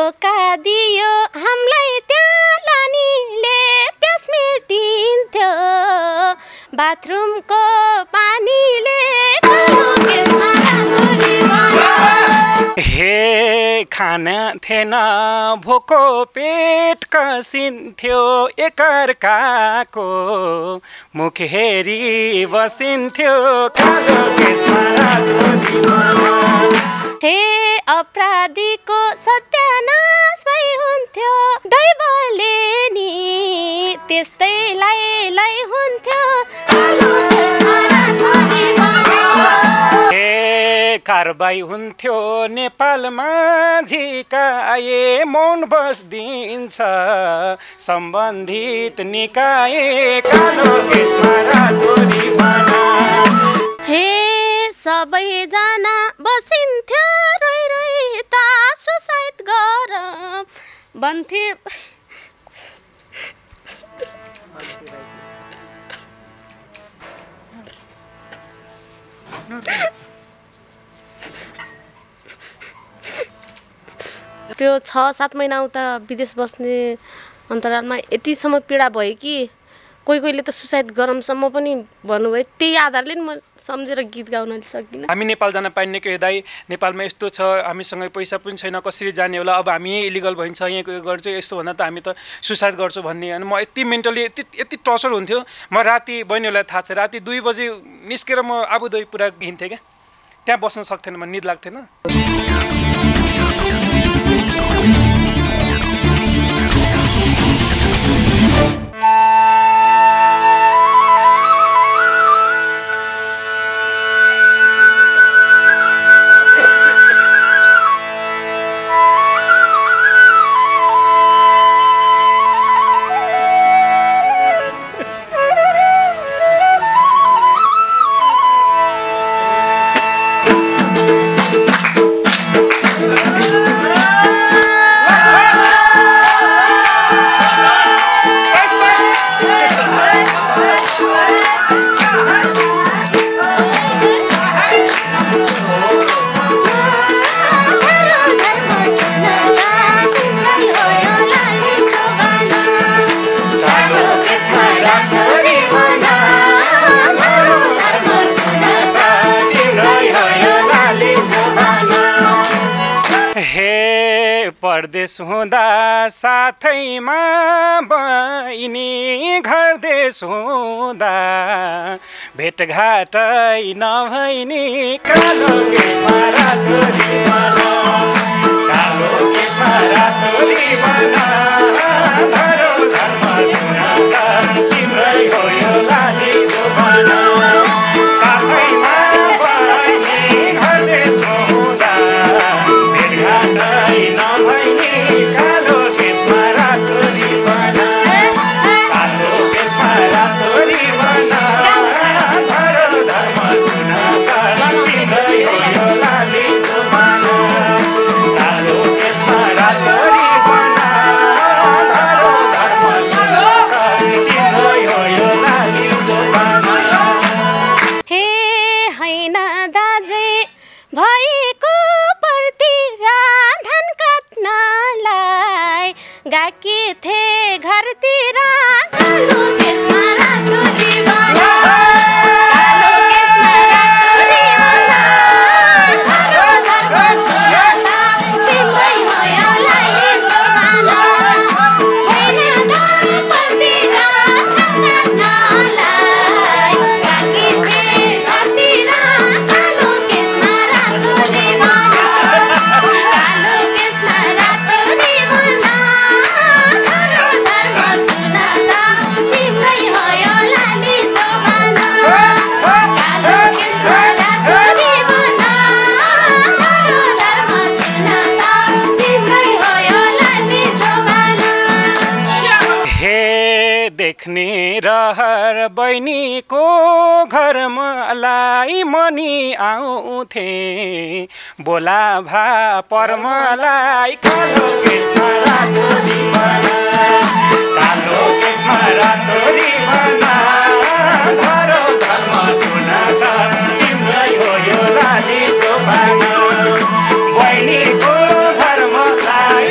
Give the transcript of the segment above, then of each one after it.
धोका दियो हामीलाई त्यहाँ लानीले प्यास मेटिन्थ्यो बाथरुमको पानीले हे खाना थिएन भोको पेट कसिन्थ्यो एकअर्काको मुख हेरी बसिन्थ्यो हे अपराधीको सत्यानाश भई हुन्थ्यो दैवले नि त्यस्तैलाई लै हुन्थ्यो कारबाही हुन्थ्यो नेपालमा झिकाए मौन बस्दिन्छ सम्बन्धित निकाय हे सबैजना बसिन्थ्यो रोइ रोइ ता सुसाइड गर भन्थे त्यो 6-7 महिना उता विदेश बस्ने अन्तरालमा यतिसम्म पीडा भयो कि कोहीले त सुसाइड गरमसम्म पनि भन्नुभयो त्यही आधारले नि म सम्झेर गीत गाउन सकिनँ हामी नेपाल जान पाइने के दाइ नेपालमा यस्तो छ हामीसँग पैसा पनि छैन कसरी जाने होला अब हामी यही इलिगल भइन्छ यहाँ गर्छ यस्तो भन्दा त हामी त सुसाइड गर्छु भन्ने अनि म यति मेन्टली यति टर्चर हुन्थ्यो म राति बहिनीहरूलाई थाहा छ राति 2 बजे निस्केर म आबुधाबी पुरा हिँड्थेँ क्या त्यहाँ बस्न सक्थेन म निद लाग्थेन परदेश हुँदा साथैमा बहिनी घर देश हुँदा भेटघाटै नभइनी कालो केसमा रातोरी बना धरो धर्म सुनाउँदा तिम्रै हो यो लाली जुबाना साथैमा बहिनी घर देश हुँदा भेटघाटै नभइनी कालो केसमा रातोरी बना धरो धर्म सुनाउँदा तिम्रै हो यो लाली जुबाना कालो केसमा रातोरी बना धरो धर्म सुनाउँदा तिम्रै हो यो लाली जुबाना हे हैन दाजे भएको परतिर धान काट्नलाई गाकी थे घरतिर कालो केसमा रातोरी बना कालो केसमा रातोरी बना धरो धर्म सुनाउँदा तिम्रै हो यो लाली जुबाना हैन दाजे परतिर धान काट्नलाई गाकी थे घरतिर कालो केसमा रातोरी बना कालो केसमा रातोरी बना धरो धर्म सुनाउँदा तिम्रै हो यो लाली जुबाना कालो केसमा रातोरी बना धरो धर्म सुनाउँदा तिम्रै हो यो लाली जुबाना हे देख्ने रहर बहिनीको घरमलाई मनी आउँथे बोलाभा परमलाई कालो केसमा रातोरी बना कालो केसमा रातोरी बना धरो धर्म सुनाउँदा तिम्रै हो यो लाली जुबाना बहिनीको घरमलाई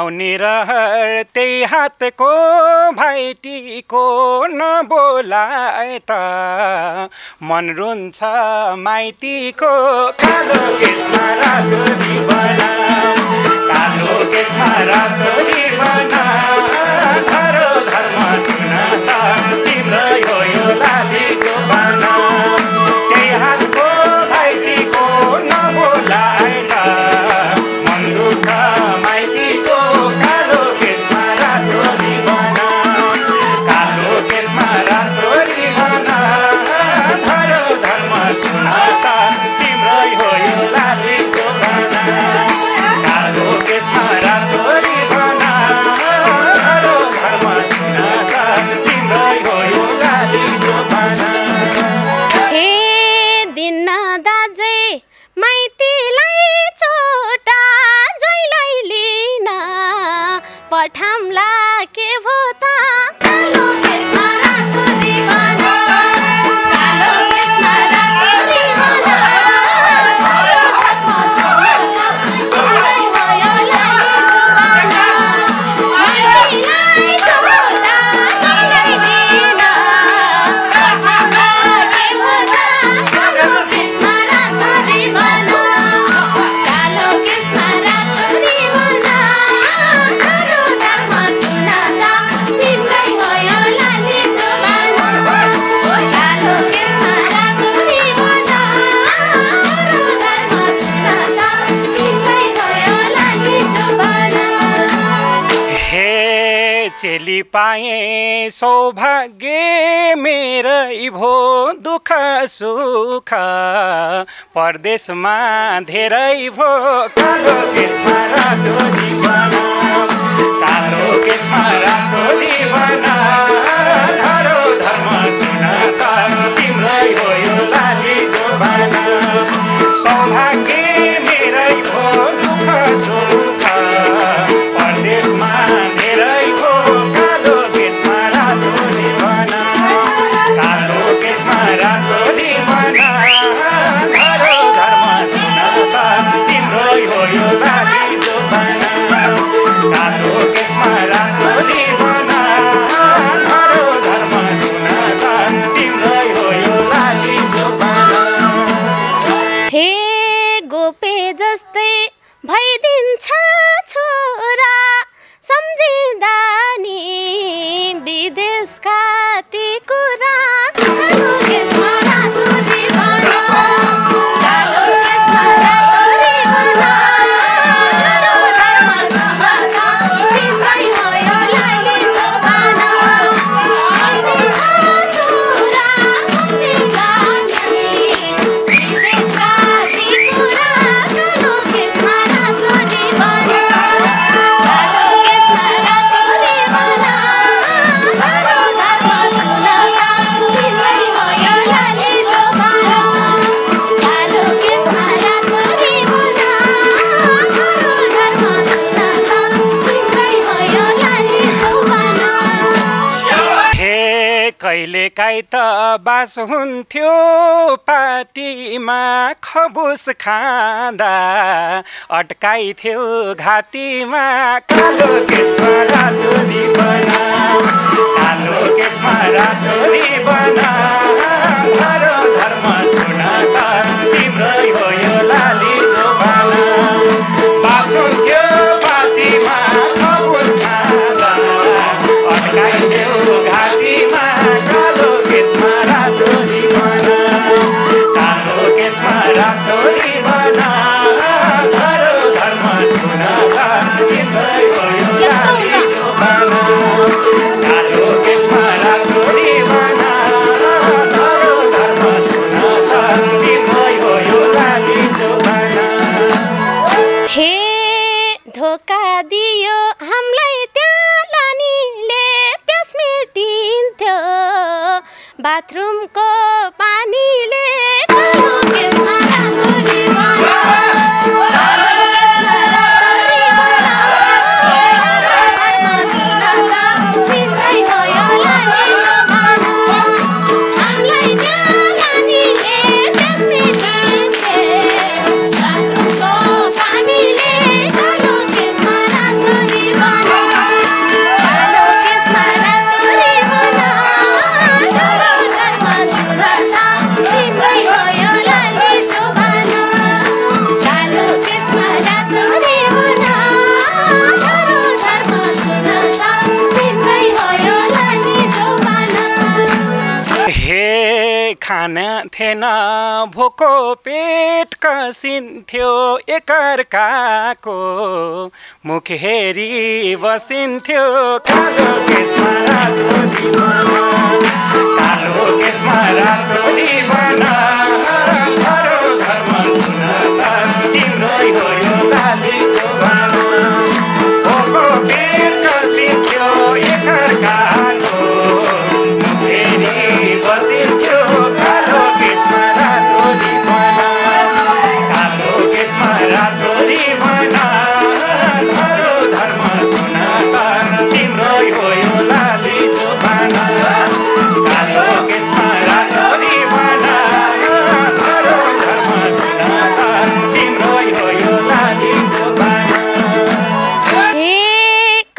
आउने रहर त्यही हातको भाइटीको नबोलाए त मन रुन्छ माइतीको कालो केसमा रातो रिबन कालो केसमा रातो रिबन धरो धर्म सुनाता तिम्रो यो लालीको बाना त्यही हातको भाइटीको नबोलाए त मन रुन्छ माइतीको कालो केसमा रातो रिबन कालो केसमा रातो रिबन धरो धर्म सुनाता तिम्रो यो लालीको बाना कालो केसमा रातो रिबन धरो धर्म सुनाता तिम्रो यो लालीको बाना हे दिन दाजै माइतीलाई छोटा जैलाई लिन पठामला के भो त कालो केसमा रातो रिबन कालो केसमा रातो रिबन छोरो धर्म सुनाता तिम्रै भयो लालीको बाना माइतीलाई छोटा जैलाई लिन पठामला के भो त कालो केसमा रातो रिबन कालो केसमा रातो रिबन छोरो धर्म सुनाता तिम्रै भयो लालीको बाना कालो केसमा रातो रिबन छोरो धर्म सुनाता तिम्रै भयो लालीको बाना हे चेली पाए सौभाग्य मेरै भो दुःख सुख परदेशमा धेरै भो कालो केसमा रातो रिबन कालो केसमा रातो रिबन धरो धर्म सुनाता तिम्रै हो यो लालीको बाना सौभाग्य मेरै भो दुःख सुख परदेशमा धेरै भो कालो केसमा रातो रिबन कालो केसमा रातो रिबन धरो धर्म सुनाता तिम्रो हो यो लालीको बाना कालो केसमा रातो रिबन धरो धर्म सुनाता तिम्रो हो यो लालीको बाना हे गोपे जस्तै भइदिन्छ छोरा सम्झिँदा नि विदेशका ती कुरा कालो केसमा रातो रिबन कालो केसमा रातो रिबन छोरो धर्म सुनाता तिम्रै भयो लालीको बाना भइदिन्छ छोरा सम्झिँदा नि विदेशका ती कुरा कालो केसमा रातो रिबन कालो केसमा रातो रिबन छोरो धर्म सुनाता तिम्रै भयो लालीको बाना कालो केसमा रातो रिबन छोरो धर्म सुनाता तिम्रै भयो लालीको बाना हे कहिले काहीँ त बास हुन्थ्यो पार्टीमा खबुस खाँदा अट्काइथ्यो घाँटीमा कालो केसमा रातो रिबन कालो केसमा रातो रिबन धरो धर्म सुनाता तिम्रै हो यो लालीको बाना बास हुन्थ्यो पार्टीमा खबुस खाँदा अट्काइथ्यो घाँटीमा कालो केसमा रातो रिबन कालो केसमा रातो रिबन धरो धर्म सुनाता तिम्रै हो यो लालीको बाना कालो केसमा रातो रिबन धरो धर्म सुनाता तिम्रै हो यो लालीको बाना हे धोका दियो हामीलाई त्यहाँ लानीले प्यास मेटिन्थ्यो बाथरुमको पानीले कालो केसमा रातो रिबन कालो केसमा रातो रिबन छोरो धर्म सुनाता तिम्रै भयो लालीको बाना हामीलाई त्यहाँ लानीले प्यास मेटिन्थ्यो बाथरुमको पानीले कालो केसमा रातो रिबन थिएन भोको पेट कसिन्थ्यो एकअर्काको मुख हेरी बसिन्थ्यो कालो केसमा रातो रिबन घरो घरमा सुनाता तिम्रै हो यो लाली जोबान भोको पेट कसिन्थ्यो एकअर्काको मुख हेरी बसिन्थ्यो कालो केसमा रातो रिबन घरो घरमा सुनाता तिम्रै हो यो लाली जोबान कालो केसमा रातो रिबन घरो घरमा सुनाता तिम्रै हो यो लाली जोबान।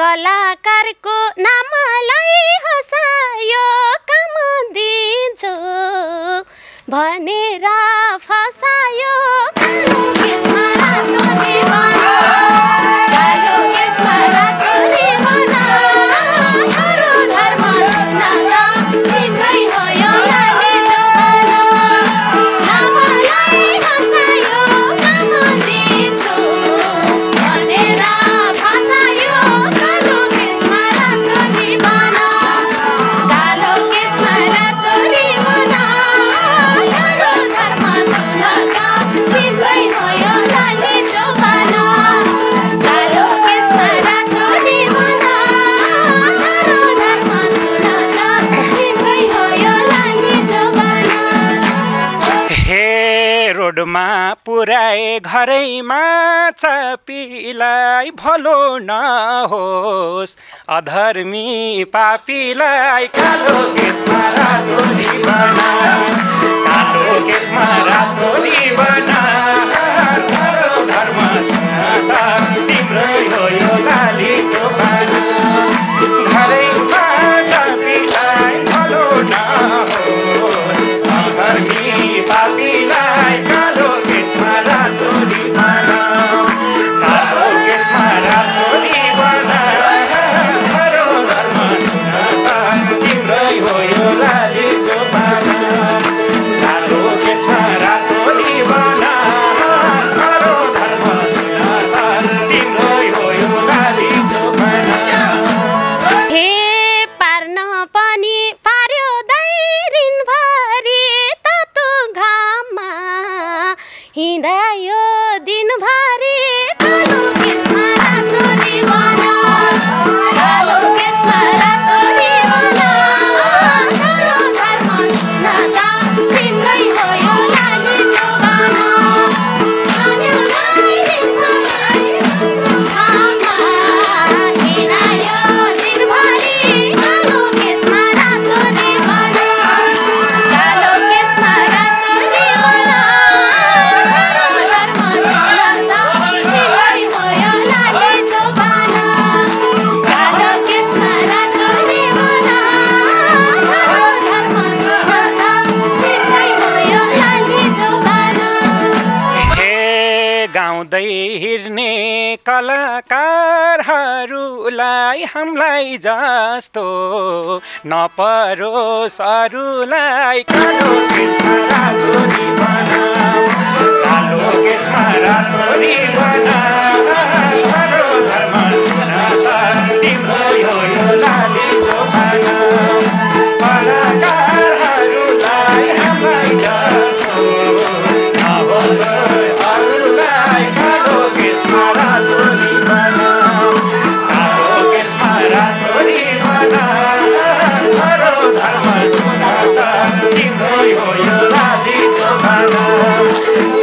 कलाकारको नामलाई हँसायो काम दिन्छु भनेर फसायो कालो केसमा रातो रिबन कालो केसमा रातो रिबन घरो घरमा सुनाता तिम्रै हो यो लाली जोबान नामलाई हँसायो काम दिन्छु भनेर फसायो कालो केसमा रातो रिबन कालो केसमा रातो रिबन घरो घरमा सुनाता तिम्रै हो यो लाली जोबान कालो केसमा रातो रिबन घरो घरमा सुनाता तिम्रै हो यो लाली जोबान। हे रोडमा पुर्याए घरैमा चापीलाई भलो नहोस् अधर्मी पापीलाई कालो केसमा रातो रिबन कालो केसमा रातो रिबन घरो घरमा सुनाता तिम्रै हो यो लाली जोबान घरैमा चापीलाई भलो नहोस् अधर्मी पापीलाई कालो केसमा रातो रिबन कालो केसमा रातो रिबन घरो घरमा सुनाता तिम्रै हो यो लाली जोबान कालो केसमा रातो रिबन घरो घरमा सुनाता तिम्रै हो यो लाली जोबान। हे पार्न पनि पार्यो दैरिनभरि तातो घाममा हिँडायो दिनभरि कालो केसमा रातो रिबन कालो केसमा रातो रिबन घरो घरमा सुनाता तिम्रै हो यो लाली जोबान पार्यो दैरिनभरि घाममा हिँडायो दिनभरि कालो केसमा रातो रिबन कालो केसमा रातो रिबन घरो घरमा सुनाता तिम्रै हो यो लाली जोबान कालो केसमा रातो रिबन घरो घरमा सुनाता तिम्रै हो यो लाली जोबान। हे गाउँदै हिँड्ने कलाकारहरूलाई हामीलाई जस्तो नपरोस् अरूलाई कालो केसमा रातो रिबन कालो केसमा रातो रिबन घरो घरमा सुनाता तिम्रै हो यो लाली जोबान कलाकारहरूलाई हामीलाई जस्तो नपरोस् अरूलाई कालो केसमा रातो रिबन कालो केसमा रातो रिबन घरो घरमा सुनाता तिम्रै हो यो लाली जोबान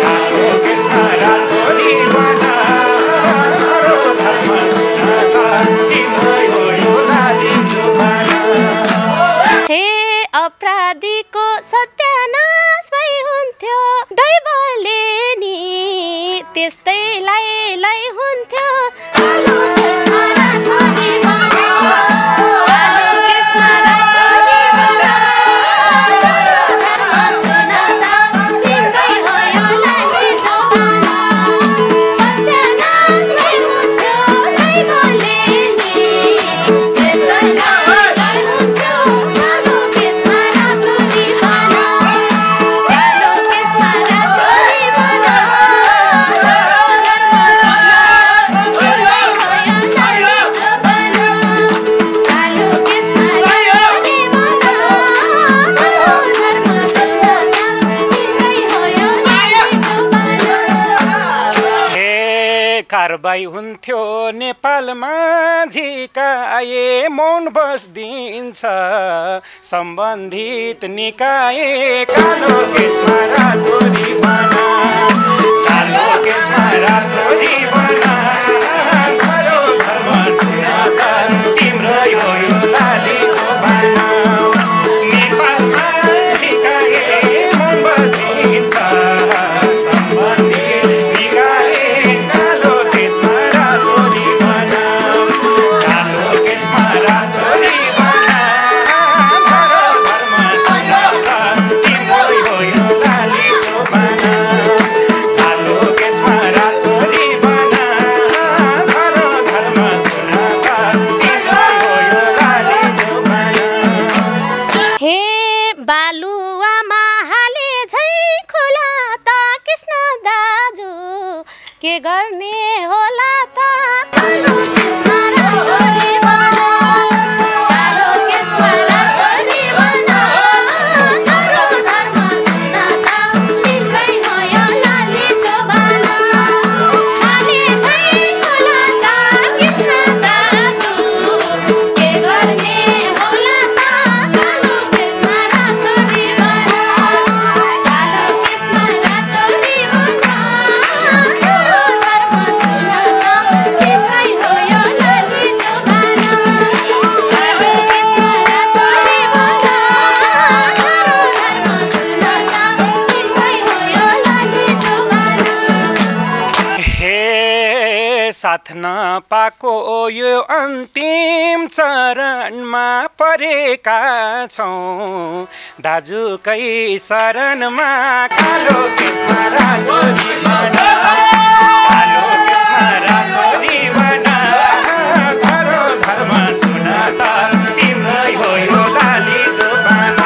कालो केसमा रातो रिबन घरो घरमा सुनाता तिम्रै हो यो लाली जोबान। हे अपराधीको सत्यानाश भई हुन्थ्यो दैवले नि त्यस्तैलाई लै हुन्थ्यो कालो केसमा रातो रिबन कालो केसमा रातो रिबन घरो घरमा सुनाता तिम्रै हो यो लाली जोबान सत्यानाश भई हुन्थ्यो दैवले नि त्यस्तैलाई लै हुन्थ्यो कालो केसमा रातो रिबन कारबाही हुन्थ्यो नेपालमा झिकाए मौन बस्दिन्छ सम्बन्धित निकाय कालो केसमा रातो रिबन कालो केसमा रातो रिबन धरो धर्म सुनाता तिम्रो यो लाली जोबान नेपालमा झिकाए मौन बस्दिन्छ सम्बन्धित निकाय कालो केसमा रातो रिबन कालो केसमा रातो रिबन धरो धर्म सुनाता तिम्रो यो लाली जोबान कालो केसमा रातो रिबन धरो धर्म सुनाता तिम्रो यो लाली जोबान हे बालुवामा हाले झै खोला त कृष्ण दाजु के गर्ने होला त कालो केसमा रातो रिबन कालो केसमा रातो रिबन धरो धर्म सुनाता तिम्रै हो यो लाली जोबान हाले झै खोला त कृष्ण दाजु के गर्ने होला त कालो केसमा रातो रिबन कालो केसमा रातो रिबन धरो धर्म सुनाता तिम्रै हो यो लाली जोबान कालो केसमा रातो रिबन धरो धर्म सुनाता तिम्रै हो यो लाली जोबान हे साथ नपाको यो अन्तिम चरणमा परेका छौँ दाजुकै शरणमा कालो केसमा रातो रिबन कालो केसमा रातो रिबन धरो धर्म सुनाता तिम्रै हो यो लाली जोबान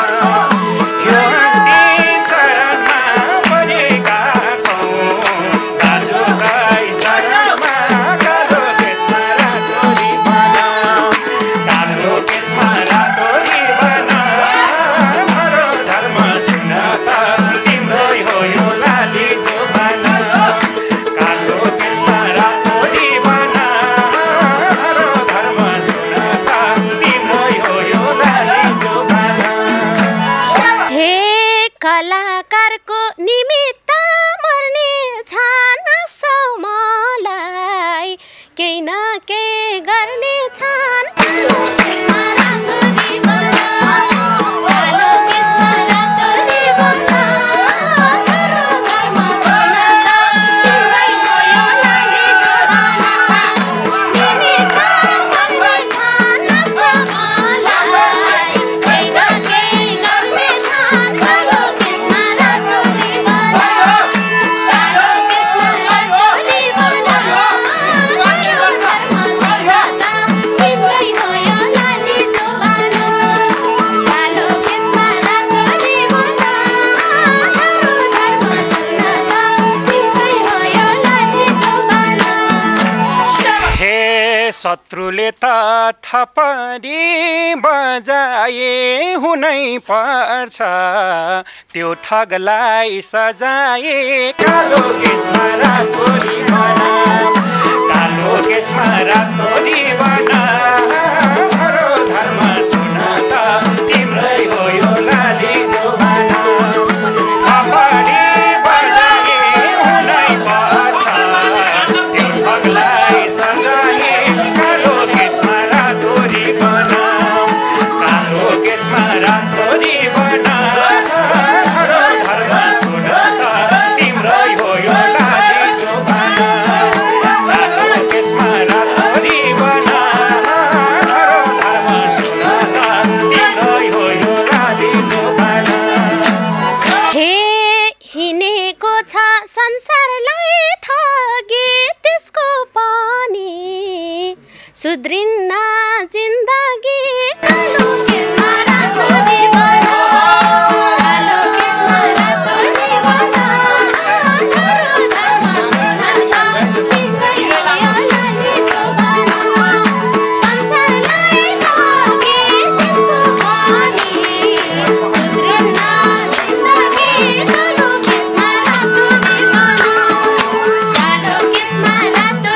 यो अन्तिम चरणमा परेका छौँ दाजुकै शरणमा कालो केसमा रातो रिबन कालो केसमा रातो रिबन धरो धर्म सुनाता तिम्रै हो यो लाली जोबान कालो केसमा रातो रिबन धरो धर्म सुनाता तिम्रै हो यो लाली जोबान हे कलाकारको निमित्त मर्ने छान मलाई केही न केही गर्ने छन् कालो केसमा रातो रिबन कालो केसमा रातो रिबन धरो धर्म सुनाता तिम्रै हो यो लाली जोबान निमित्त मर्ने छान मलाई केही न केही गर्ने छन् कालो केसमा रातो रिबन कालो केसमा रातो रिबन धरो धर्म सुनाता तिम्रै हो यो लाली जोबान कालो केसमा रातो रिबन धरो धर्म सुनाता तिम्रै हो यो लाली जोबान हे शत्रुले त थपडी बजाए हुनै पर्छ त्यो ठगलाई सजाए कालो केसमा रातो रिबन कालो केसमा रातो रिबन धरो धर्म सुनाता तिम्रै हो यो लाली जोबान थपडी बजाए हुनै पर्छ त्यो ठगलाई सजाए कालो केसमा रातो रिबन कालो केसमा रातो रिबन धरो धर्म सुनाता तिम्रै हो यो लाली जोबान कालो केसमा रातो रिबन धरो धर्म सुनाता तिम्रै हो यो लाली जोबान हे हिँडेको छ संसारलाई ठगे त्यसको पनि सुध्रिन्न जिन्दगी कालो केसमा रातो रिबन कालो केसमा रातो रिबन धरो धर्म सुनाता तिम्रै हो यो लाली जोबान संसारलाई ठगे त्यसको पनि सुध्रिन्न जिन्दगी कालो केसमा रातो रिबन कालो केसमा रातो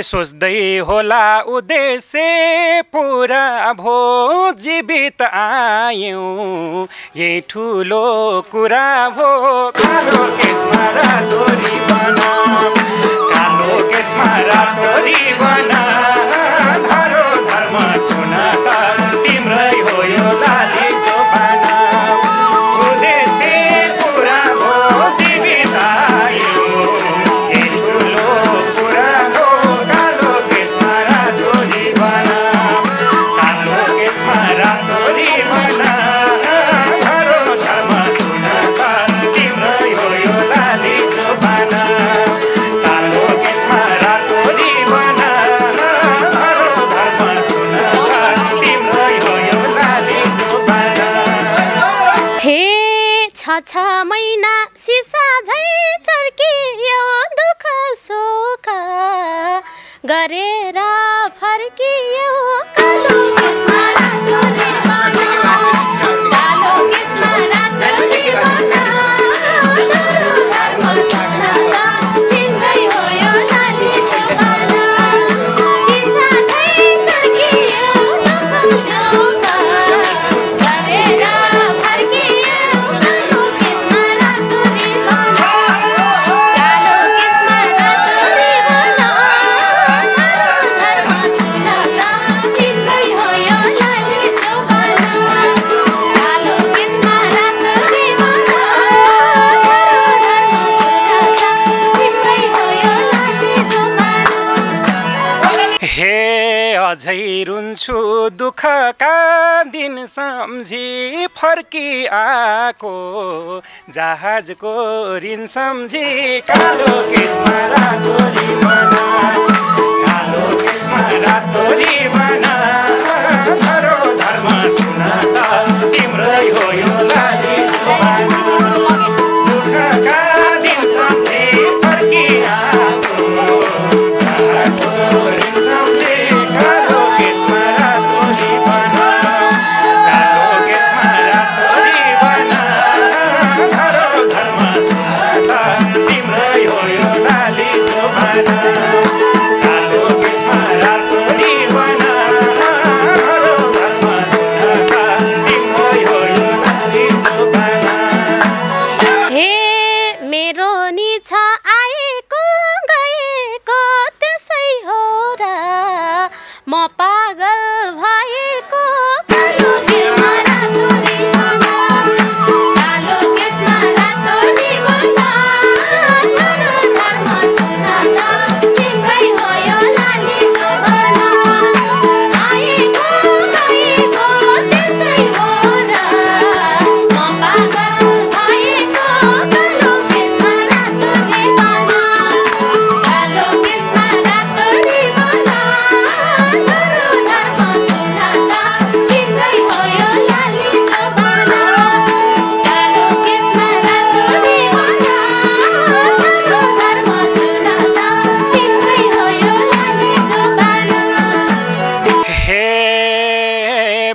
सोच्दै होला उद्देश्य पुरा भो जीवित आयौँ यही ठुलो कुरा भो कालो केसमा रातो रिबन कालो केसमा रातो रिबन धरो धर्म सुन त तिम्रै हो यो लाली चोपाना उद्देश्य पुरा भो जीवित आयौँ यही ठुलो कुरा भो कालो केसमा रातो रिबन कालो केसमा रातो रिबन धरो धर्म सुन त तिम्रै हो यो लाली चोपाना कालो केसमा रातो रिबन धरो धर्म सुन त तिम्रै हो यो लाली चोपाना हे छ महिना सिसा झै चर्कियो दुःख सुख गरेर फर्कियो कालो केसमा रातो रिबन कालो केसमा रातो रिबन धर्म सुन त तिम्रै हो यो लाली चोपाना सिसा झै चर्कियो दुःख सुख गरेर फर्कियो कालो केसमा रातो रिबन कालो केसमा रातो रिबन धर्म सुन त तिम्रै हो यो लाली चोपाना कालो केसमा रातो रिबन धर्म सुन त तिम्रै हो यो लाली चोपाना हे अझै रुन्छु दुःखका दिन सम्झी फर्किआएको जहाजको ऋण सम्झी कालो केसमा रातो रिबन कालो केसमा रातो रिबन धरो धर्म सुन त तिम्रै हो यो लाली चोपाना दुःखका दिन सम्झी फर्किआएको जहाजको ऋण सम्झी कालो केसमा रातो रिबन कालो केसमा रातो रिबन धरो धर्म सुन त तिम्रै हो यो लाली चोपाना कालो केसमा रातो रिबन धरो धर्म सुन त तिम्रै हो यो लाली चोपाना हे मेरो नि छ आएको गएको त्यसै हो र म पागल भएको कालो केसमा रातो रिबन कालो केसमा रातो रिबन धरो धर्म सुन त तिम्रै हो यो लाली चोपाना आएको गएको त्यसै हो र म पागल भएको कालो केसमा रातो रिबन कालो केसमा रातो रिबन धरो धर्म सुन त तिम्रै हो यो लाली चोपाना कालो केसमा रातो रिबन धरो धर्म सुन त तिम्रै हो यो लाली चोपाना हे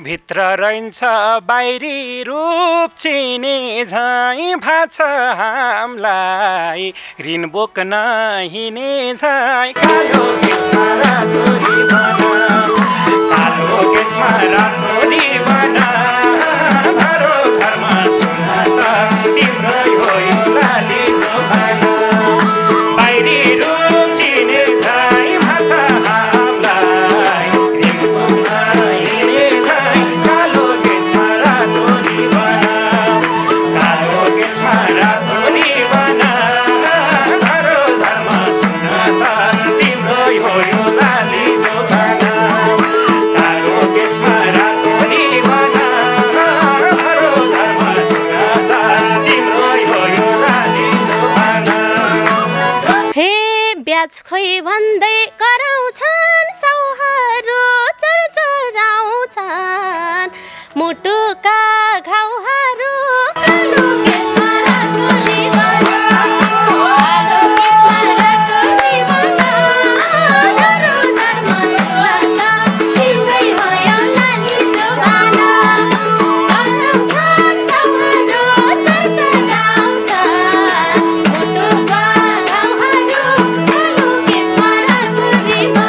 भित्र रहन्छ बाहिरी रूप चिने झै भाछ हामीलाई ऋण बोक्न हिँड्ने झै कालो केसमा रातो रिबन कालो केसमा रातो रिबन धरो धर्म सुन त तिम्रै हो यो लाली चोपाना बाहिरी रूप चिने झै भाछ हामीलाई ऋण बोक्न हिँड्ने झै कालो केसमा रातो रिबन कालो केसमा रातो रिबन धरो धर्म सुन त तिम्रै हो यो लाली चोपाना कालो केसमा रातो रिबन धरो धर्म सुन त तिम्रै हो यो लाली चोपाना हे ब्याज खोइ भन्दै कराउँछन् सौहरू चरचराउँछन् मुटुका घाउहरू कालो केसमा रातो रिबन कालो केसमा रातो रिबन धरो धर्म सुन त तिम्रै हो यो लाली चोपाना कराउँछन् सौहरू चरचराउँछन् मुटुका घाउहरू कालो केसमा रातो रिबन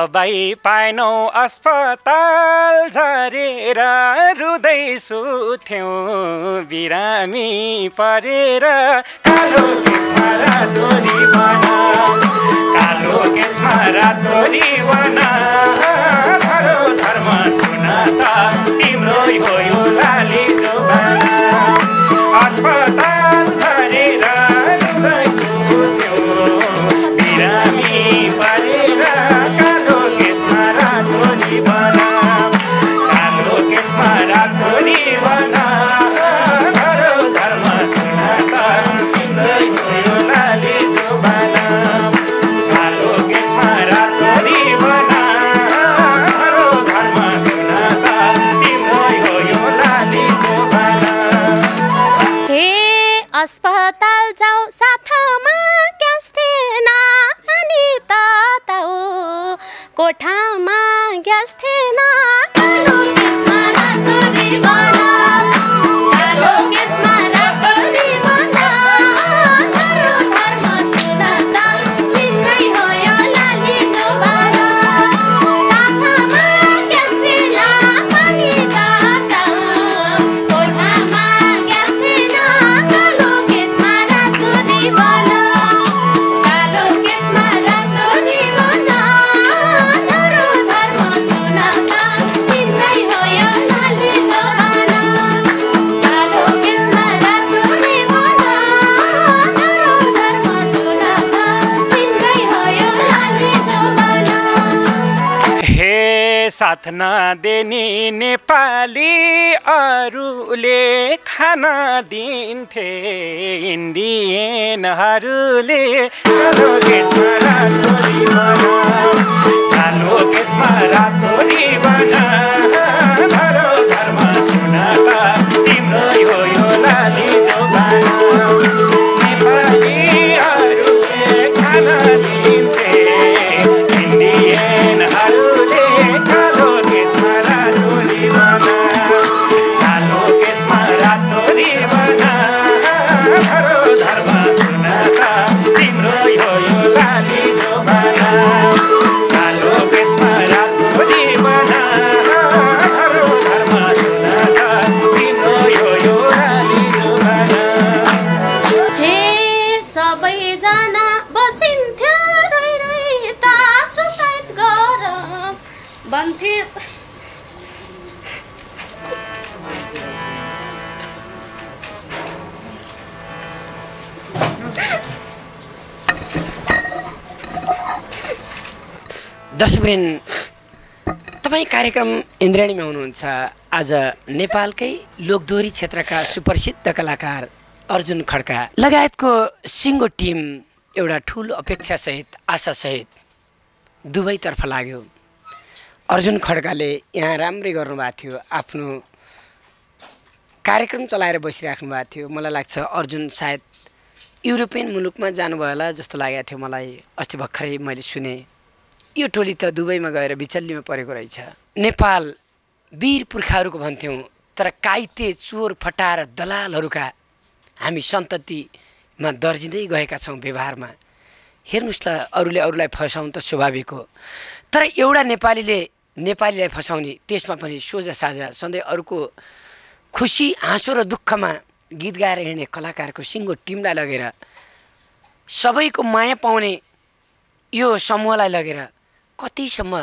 दबाई पाएनौ अस्पताल झरेर रुँदै सुथ्यौँ बिरामी परेर कालो केसमा रातोरी बना कालो केसमा रातोरी बना धरो धर्म सुना त तिम्रो हो यो लाली जोबाना अस्पताल झरेर रुँदै सुथ्यौँ बिरामी परेर कालो केसमा रातोरी बना कालो केसमा रातोरी बना धरो धर्म सुना त तिम्रै हो यो लाली जोबाना कालो केसमा रातोरी बना धरो धर्म सुना त तिम्रै हो यो लाली जोबाना हे अस्पताल जाऊ साथमा ग्यास थिएन अनि त हो कोठामा ग्यास थिएन कालो केसमा रातोरी बना कालो केसमा रातोरी बना धरो धर्म सुना त तिम्रै हो यो लाली जोबाना साथमा ग्यास थिएन अनि त हो कोठामा ग्यास थिएन कालो केसमा रातोरी बना कालो केसमा रातोरी बना धरो धर्म सुना त तिम्रै हो यो लाली जोबाना कालो केसमा रातोरी बना धरो धर्म सुना त तिम्रै हो यो लाली जोबाना हे साथ नदेनी नेपाली अरूले खान दिन्थे इन्डियनहरूले कालो केसमा रातोरी बना कालो केसमा रातोरी बना धरो धर्म सुना त तिम्रै हो यो लाली जोबाना नेपालीहरूले खान दिन्थे इन्डियनहरूले कालो केसमा रातोरी बना कालो केसमा रातोरी बना धरो धर्म सुना त तिम्रो हो यो लाली जोबाना कालो केसमा रातोरी बना धरो धर्म सुना त तिम्रो हो यो लाली जोबाना हे सबैजना बसिन्थ्यो रही त सुसाइड गर भन्थे दर्शकवृन्द, तपाईँ कार्यक्रम इन्द्राणीमा हुनुहुन्छ। आज नेपालकै लोकदोहोरी क्षेत्रका सुप्रसिद्ध कलाकार अर्जुन खड्का लगायतको सिङ्गो टिम एउटा ठुलो अपेक्षासहित आशासहित दुवैतर्फ लाग्यो। अर्जुन खड्काले यहाँ राम्रै गर्नुभएको थियो, आफ्नो कार्यक्रम चलाएर बसिराख्नु भएको थियो। मलाई लाग्छ अर्जुन सायद युरोपियन मुलुकमा जानुभयो होला जस्तो लागेको थियो मलाई। अस्ति भर्खरै मैले सुने यो टोली त दुबईमा गएर बिचल्लीमा परेको रहेछ। नेपाल वीर पुर्खाहरूको भन्थ्यौँ, तर काइते चोर फटार दलालहरूका हामी सन्ततिमा दर्जिँदै गएका छौँ व्यवहारमा। हेर्नुहोस् ल, अरूले अरूलाई फसाउनु त स्वाभाविक हो, तर एउटा नेपालीले नेपालीलाई फसाउने, त्यसमा पनि सोझा साझा सधैँ अरूको खुसी हाँसो र दुःखमा गीत गाएर हिँड्ने कलाकारको सिङ्गो टिमलाई लगेर सबैको माया पाउने यो समूहलाई लगेर कतिसम्म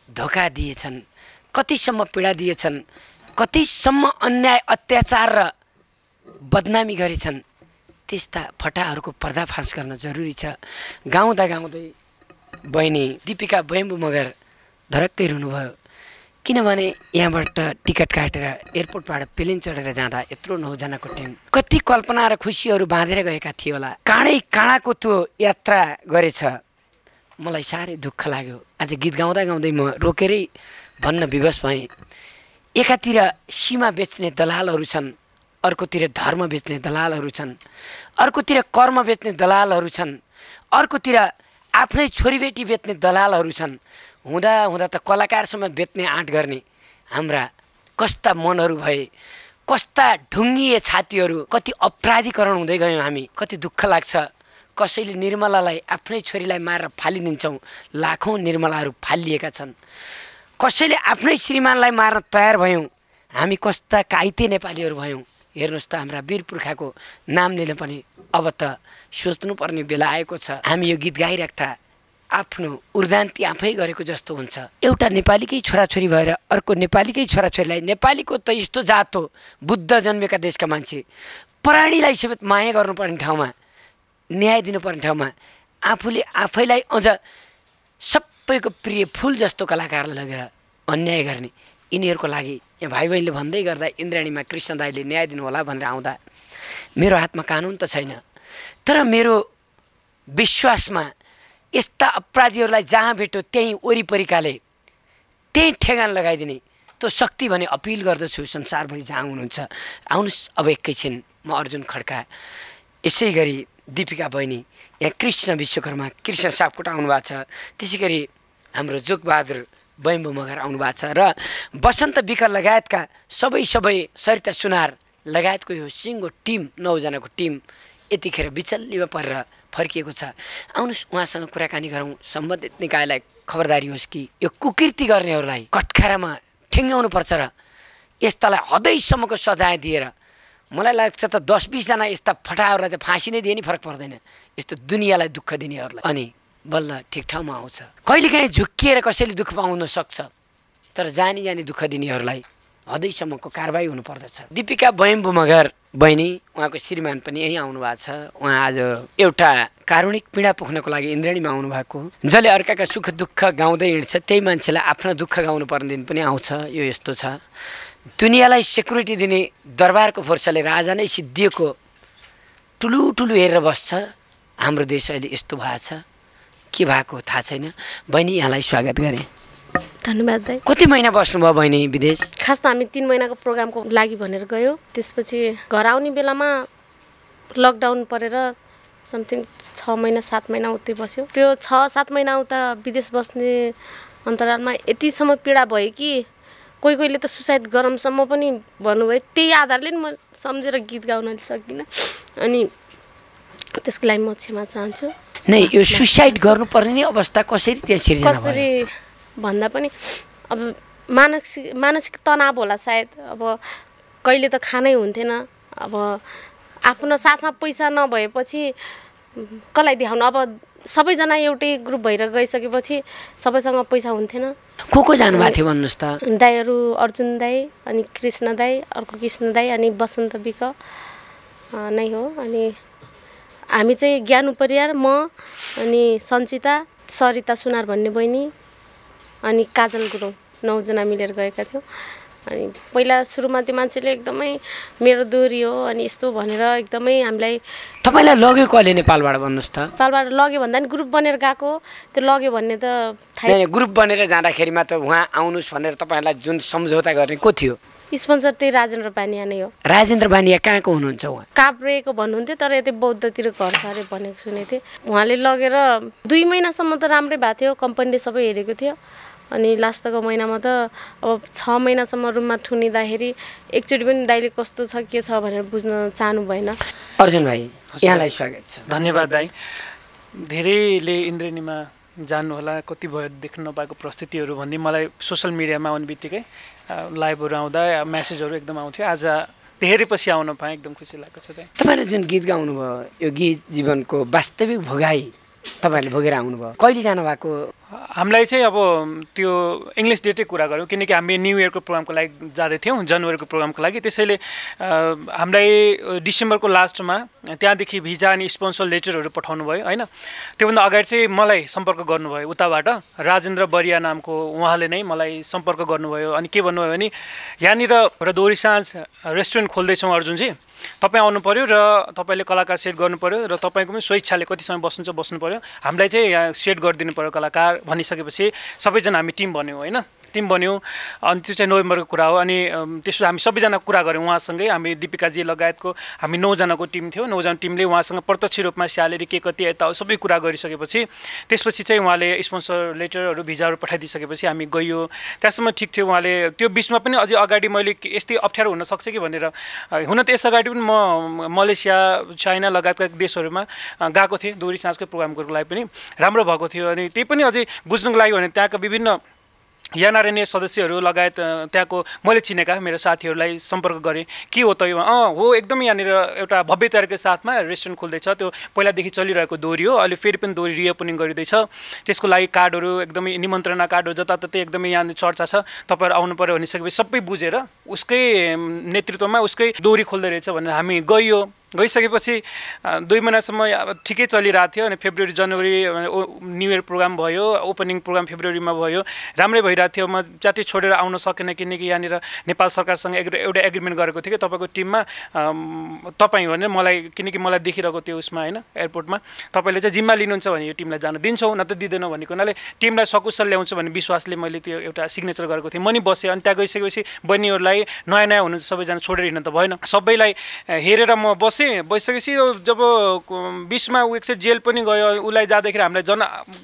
धोका दिएछन्, कतिसम्म पीडा दिएछन्, कतिसम्म अन्याय अत्याचार र बदनामी गरेछन्, त्यस्ता फटाहरूको पर्दाफास गर्न जरुरी छ। गाउँदा गाउँदै बहिनी दीपिका बयम्बु मगर धरक्कै रुनुभयो, किनभने यहाँबाट टिकट काटेर एयरपोर्टबाट प्लेन चढेर जाँदा यत्रो 9 जनाको टिम कति कल्पना र खुसीहरू बाँधेर गएका थिए होला। काँडै काँडाको त्यो यात्रा गरेछ। मलाई साह्रै दुःख लाग्यो। आज गीत गाउँदा गाउँदै म रोकेरै भन्न विवश भएँ। एकातिर सीमा बेच्ने दलालहरू छन्, अर्कोतिर धर्म बेच्ने दलालहरू छन्, अर्कोतिर कर्म बेच्ने दलालहरू छन्, अर्कोतिर आफ्नै छोरीबेटी बेच्ने दलालहरू छन्। हुँदा हुँदा त कलाकारसम्म बेच्ने आँट गर्ने हाम्रा कस्ता मनहरू भए, कस्ता ढुङ्गिए छातीहरू, कति अपराधीकरण हुँदै गयौँ हामी। कति दुःख लाग्छ। कसैले निर्मलालाई आफ्नै छोरीलाई मारेर फालिदिन्छौँ, लाखौँ निर्मलाहरू फालिएका छन्। कसैले आफ्नै श्रीमानलाई मार्न तयार भयौँ, हामी कस्ता काइते नेपालीहरू भयौँ। हेर्नुहोस् त हाम्रा वीर पुर्खाको नाम लिन पनि अब त सोच्नुपर्ने बेला आएको छ। हामी यो गीत गाइराख्दा आफ्नो उर्दान्ती आफै गरेको जस्तो हुन्छ। एउटा नेपालीकै छोराछोरी भएर अर्को नेपालीकै छोराछोरीलाई, नेपालीको त यस्तो जात हो, बुद्ध जन्मेका देशका मान्छे, प्राणीलाई समेत माया गर्नुपर्ने ठाउँमा, न्याय दिनुपर्ने ठाउँमा आफूले आफैलाई अझ सबैको प्रिय फुल जस्तो कलाकारलाई लगेर अन्याय गर्ने, यिनीहरूको लागि यहाँ भाइ बहिनीले भन्दै गर्दा इन्द्राणीमा कृष्ण दाईले न्याय दिनु होला भनेर आउँदा मेरो हातमा कानुन त छैन, तर मेरो विश्वासमा यस्ता अपराधीहरूलाई जहाँ भेट्यो त्यहीँ वरिपरिकाले त्यहीँ ठेगान लगाइदिने त्यो शक्ति भने अपिल गर्दछु संसारभरि जहाँ हुनुहुन्छ। आउनुहोस् अब एकैछिन म अर्जुन खड्का, यसै गरी दिपिका बहिनी, यहाँ कृष्ण विश्वकर्मा कृष्ण सापकोटा आउनुभएको छ, त्यसै गरी हाम्रो जोगबहादुर बैम्बु मगर आउनुभएको छ र बसन्त विक लगायतका सबै सरिता सुनार लगायतको यो सिङ्गो टिम 9 जनाको टिम यतिखेर बिचल्लीमा परेर फर्किएको छ। आउनुहोस् उहाँसँग कुराकानी गरौँ। सम्बन्धित निकायलाई खबरदारी होस् कि यो कुकृति गर्नेहरूलाई कटखारामा ठेङ्गाउनु पर्छ र यस्तालाई हदैसम्मको सजाय दिएर, मलाई लाग्छ त 10-20 जना यस्ता फटाहरूलाई त फाँसी नै दिए नि फरक पर्दैन, यस्तो दुनियाँलाई दुःख दिनेहरूलाई अनि बल्ल ठिक ठाउँमा आउँछ। कहिलेकाहीँ झुक्किएर कसैले दुःख पाउन सक्छ, तर जानी दुःख दिनेहरूलाई हदैसम्मको कारबाही हुनुपर्दछ। दिपिका बैम्बु मगर बहिनी, उहाँको श्रीमान पनि यहीँ आउनु भएको छ। उहाँ आज एउटा कारुणिक पीडा पोख्नको लागि इन्द्राणीमा आउनुभएको, जसले अर्काका सुख दुःख गाउँदै हिँड्छ त्यही मान्छेलाई आफ्नो दुःख गाउनु पर्ने दिन पनि आउँछ। यो यस्तो छ, दुनियाँलाई सेक्युरिटी दिने दरबारको फोर्सले राजा नै सिद्धिएको ठुलो हेरेर बस्छ। हाम्रो देश अहिले यस्तो भएको छ, के भएको थाहा छैन। बहिनी यहाँलाई स्वागत गरेँ। धन्यवाद दाइ। कति महिना बस्नुभयो बहिनी विदेश? खास त हामी 3 महिनाको प्रोग्रामको लागि भनेर गयो, त्यसपछि घर आउने बेलामा लकडाउन परेर समथिङ 6 महिना 7 महिना उतै बस्यो। त्यो 6-7 महिना उता विदेश बस्ने अन्तरालमा यतिसम्म पीडा भयो कि कोहीले त सुसाइड गरौँसम्म पनि भन्नुभयो। त्यही आधारले नि म सम्झेर गीत गाउन सकिनँ, अनि त्यसको लागि म क्षमा चाहन्छु। नै यो सुसाइड गर्नुपर्ने नै अवस्था कसरी त्यहाँ सिर्जना भयो? कसरी भन्दा पनि अब मानसिक तनाव होला सायद। अब कहिले त खानै हुन्थेन, अब आफ्नो साथमा पैसा नभएपछि कसलाई देखाउनु। अब सबैजना एउटै ग्रुप भएर गइसकेपछि सबैसँग पैसा हुन्थेन। को जानुभएको थियो भन्नुहोस् त? दाईहरू अर्जुन दाई, अनि कृष्ण दाई, अर्को कृष्ण दाई, अनि बसन्त विक नै हो। अनि हामी चाहिँ ज्ञानु परियार, म, अनि सञ्चिता, सरिता सुनार भन्ने बहिनी, अनि काजल गुरुङ 9 जना मिलेर गएका थियौँ। अनि पहिला सुरुमा त्यो मान्छेले एकदमै मेरो दोहोरी हो अनि यस्तो भनेर एकदमै हामीलाई। तपाईँलाई लग्यो कहिले नेपालबाट भन्नुहोस् त? नेपालबाट लग्यो भन्दा नि ग्रुप बनेर गएको, त्यो लग्यो भन्ने त थाहा छैन। ग्रुप बनेर जाँदाखेरिमा त उहाँ आउनुहोस् भनेर तपाईँहरूलाई जुन सम्झौता गर्ने को थियो? स्पोन्सर त्यही राजेन्द्र बानिया नै हो। राजेन्द्र बानिया कहाँको हुनुहुन्छ उहाँ? काभ्रेको भन्नुहुन्थ्यो, तर यतै बौद्धतिर घर छ अरे भनेको सुनेको थिएँ। उहाँले लगेर 2 महिनासम्म त राम्रै भएको थियो, कम्पनीले सबै हेरेको थियो। अनि लास्टको महिनामा त अब 6 महिनासम्म रुममा थुनिँदाखेरि एकचोटि पनि दाइले कस्तो छ के छ भनेर बुझ्न चाहनु भएन। अर्जुन भाइ यहाँलाई स्वागत छ। धन्यवाद दाइ। धेरैले इन्द्रेणीमा जान्नुहोला, कति भयो देख्न नपाएको परिस्थितिहरू भन्ने मलाई सोसल मिडियामा आउने बित्तिकै लाइभहरू आउँदा मेसेजहरू एकदम आउँथ्यो। आज धेरै पछि आउन पाएँ, एकदम खुसी लागेको छ। तपाईँले जुन गीत गाउनुभयो यो गीत जीवनको वास्तविक भोगाई तपाईँहरूले भोगेर आउनुभयो। कहिले जानुभएको? हामीलाई चाहिँ अब त्यो इङ्ग्लिस डेटै कुरा गऱ्यौँ, किनकि हामी न्यू इयरको प्रोग्रामको लागि जाँदै थियौँ, जनवरीको प्रोग्रामको लागि। त्यसैले हामीलाई डिसेम्बरको लास्टमा त्यहाँदेखि भिजा अनि स्पोन्सर लेटरहरू पठाउनु भयो होइन। त्योभन्दा अगाडि चाहिँ मलाई सम्पर्क गर्नुभयो उताबाट, राजेन्द्र बरिया नामको उहाँले नै मलाई सम्पर्क गर्नुभयो। अनि के भन्नुभयो भने यहाँनिर दोहोरी साँझ रेस्टुरेन्ट खोल्दैछौँ अर्जुनजी, तपाईँ आउनु पऱ्यो र तपाईँले कलाकार सेट गर्नु पऱ्यो र तपाईँको पनि स्वेच्छाले कति समय बस्नु पऱ्यो, हामीलाई चाहिँ यहाँ सेट गरिदिनु पऱ्यो कलाकार भनिसकेपछि सबैजना हामी टिम बन्यौँ होइन। टिम बन्यो अनि त्यो चाहिँ नोभेम्बरको कुरा हो। अनि त्यसपछि हामी सबैजना कुरा गऱ्यौँ उहाँसँगै, हामी दिपिकाजी लगायतको हामी 9 जनाको टिम थियो। 9 जना टिमले उहाँसँग प्रत्यक्ष रूपमा स्यालेरी के कति यता सबै कुरा गरिसकेपछि त्यसपछि चाहिँ उहाँले स्पोन्सर लेटरहरू भिजाहरू पठाइदिइसकेपछि हामी गइयो। त्यहाँसम्म ठिक थियो। उहाँले त्यो बिचमा पनि अझै अगाडि मैले यस्तै अप्ठ्यारो हुनसक्छ कि भनेर, हुन त यस अगाडि पनि म मलेसिया चाइना लगायतका देशहरूमा गएको थिएँ दोहोरी साँझको प्रोग्रामको लागि पनि, राम्रो भएको थियो। अनि त्यही पनि अझै बुझ्नुको लागि भने त्यहाँका विभिन्न एनआरएनए सदस्यहरू लगायत त्यहाँको मैले चिनेका मेरो साथीहरूलाई सम्पर्क गरेँ, के हो त यो? हो एकदम यहाँनिर एउटा भव्य तरिकाको साथमा रेस्टुरेन्ट खोल्दैछ, त्यो पहिलादेखि चलिरहेको दोहोरी हो, अहिले फेरि पनि दोहोरी रिओपनिङ गरिँदैछ। त्यसको लागि कार्डहरू एकदमै निमन्त्रणा कार्डहरू जताततै एकदमै यहाँ चर्चा छ, तपाईँहरू आउनु पऱ्यो भनिसकेपछि सबै बुझेर उसकै नेतृत्वमा उसकै दोहोरी खोल्दै रहेछ भनेर हामी गइसकेपछि 2 महिनासम्म ठिकै चलिरहेको थियो। अनि फेब्रुअरी जनवरी न्यु इयर प्रोग्राम भयो, ओपनिङ प्रोग्राम फेब्रुअरीमा भयो, राम्रै भइरहेको थियो। म च्याटी छोडेर आउन सकेन किनकि यहाँनिर नेपाल सरकारसँग एउटा एग्रिमेन्ट गरेको थियो कि तपाईँको टिममा तपाईँ भनेर मलाई, किनकि मलाई देखिरहेको थियो उसमा होइन एयरपोर्टमा, तपाईँले चाहिँ जिम्मा लिनुहुन्छ भने यो टिमलाई जान दिन्छौँ न त दिँदैनौँ भनेको हुनाले टिमलाई सकुशल ल्याउँछु भन्ने विश्वासले मैले त्यो एउटा सिग्नेचर गरेको थिएँ। म नि बसेँ। अनि त्यहाँ गइसकेपछि बहिनीहरूलाई नयाँ हुनुहुन्छ सबैजना छोडेर हिँड्न त भएन, सबैलाई हेरेर म बसिसकेपछि जब बिचमा ऊ एकचोटि जेल पनि गयो, उसलाई जाँदाखेरि हामीलाई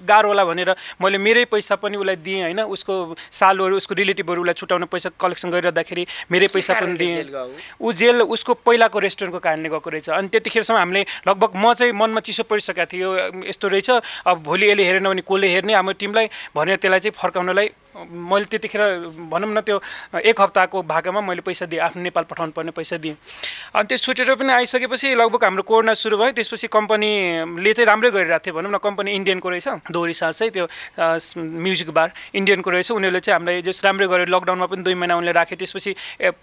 गाह्रो होला भनेर मैले मेरै पैसा पनि उसलाई दिएँ होइन, उसको सालुहरू उसको रिलेटिभहरू उसलाई छुट्याउने पैसा कलेक्सन गरिरहँदाखेरि मेरै पैसा पनि दिएँ। ऊ जेल उसको पहिलाको रेस्टुरेन्टको कारणले गएको रहेछ। अनि त्यतिखेरसम्म हामीले लगभग म चाहिँ मनमा चिसो परिसकेको थियो, यस्तो रहेछ अब भोलि यसले हेरेन भने कसले हेर्ने हाम्रो टिमलाई भनेर त्यसलाई चाहिँ फर्काउनलाई मैले त्यतिखेर भनौँ न त्यो 1 हप्ताको भाकामा मैले पैसा दिएँ, आफ्नो नेपाल पठाउनु पर्ने पैसा दिएँ। अनि त्यो छुटेर पनि आइसकेपछि लगभग हाम्रो कोरोना सुरु भयो। त्यसपछि कम्पनीले चाहिँ राम्रै गरिरहेको थियो भनौँ न, कम्पनी इन्डियनको रहेछ, दोहोरी साँझ चाहिँ त्यो म्युजिक बार इन्डियनको रहेछ। उनीहरूले चाहिँ हामीलाई जस राम्रै गरेर लकडाउनमा पनि 2 महिना उनले राखे। त्यसपछि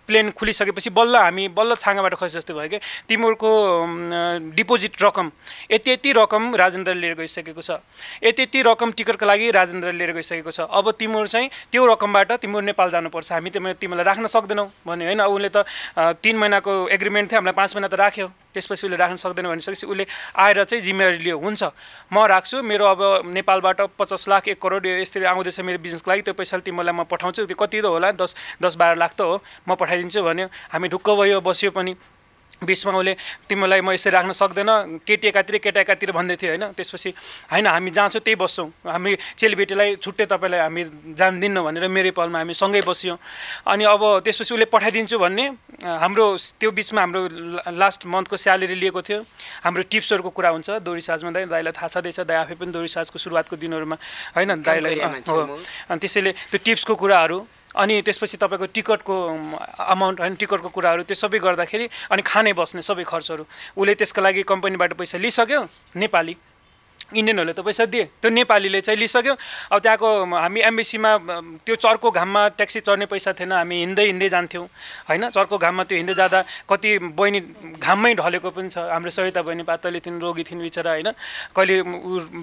प्लेन खुलिसकेपछि हामी बल्ल छाँगाबाट खसे जस्तो भयो कि तिमीहरूको डिपोजिट रकम यति रकम राजेन्द्रले लिएर गइसकेको छ, यति रकम टिकटको लागि राजेन्द्रले लिएर गइसकेको छ, अब तिमीहरू चाहिँ त्यो रकमबाट तिमीहरू नेपाल जानुपर्छ, हामी तिमीलाई राख्न सक्दैनौँ भने होइन। उसले त 3 महिनाको एग्रिमेन्ट थियो, हामीलाई 5 महिना त राख्यो। त्यसपछि उसले राख्न सक्दैन भनिसकेपछि उसले आएर चाहिँ जिम्मेवारी लियो, हुन्छ म राख्छु, मेरो अब नेपालबाट 50 लाख 1 करोड यसरी आउँदैछ मेरो बिजनेसको लागि, त्यो पैसा तिमीलाई म पठाउँछु, त्यो कति त होला 10-12 लाख त हो, म पठाइदिन्छु भन्यो। हामी ढुक्क भयो, बस्यो पनि। बिचमा उसले तिमीलाई म यसरी राख्न सक्दैन, केटी एकातिर भन्दै थियो होइन। त्यसपछि होइन हामी जहाँ छौँ त्यही बस्छौँ, हामी चेलीबेटीलाई छुट्टै तपाईँलाई हामी जान दिन्नौँ भनेर मेरै पलमा हामी सँगै बस्यौँ। अनि अब त्यसपछि उसले पठाइदिन्छु भन्ने, हाम्रो त्यो बिचमा हाम्रो लास्ट मन्थको स्यालेरी लिएको थियो। हाम्रो टिप्सहरूको कुरा हुन्छ दोहोरी साँझमा, दाइलाई थाहा छँदैछ, दाइ आफै पनि दोहोरी साँझको सुरुवातको दिनहरूमा होइन दाइलाई हो। अनि त्यसैले त्यो टिप्सको कुराहरू, अनि त्यसपछि तपाईँको टिकटको अमाउन्ट होइन, टिकटको कुराहरू त्यो सबै गर्दाखेरि अनि खाने बस्ने सबै खर्चहरू उसले त्यसको लागि कम्पनीबाट पैसा लिइसक्यो। नेपाली इन्डियनहरूले त पैसा दिए, त्यो नेपालीले चाहिँ लिइसक्यो। अब त्यहाँको हामी एम्बेसीमा त्यो चर्को घाममा ट्याक्सी चढ्ने पैसा थिएन, हामी हिँड्दै जान्थ्यौँ होइन। चर्को घाममा त्यो हिँड्दै जाँदा कति बहिनी घाममै ढलेको पनि छ। हाम्रो सरिता बहिनी पातली थिइन्, रोगी थिइन् बिचरा होइन। कहिले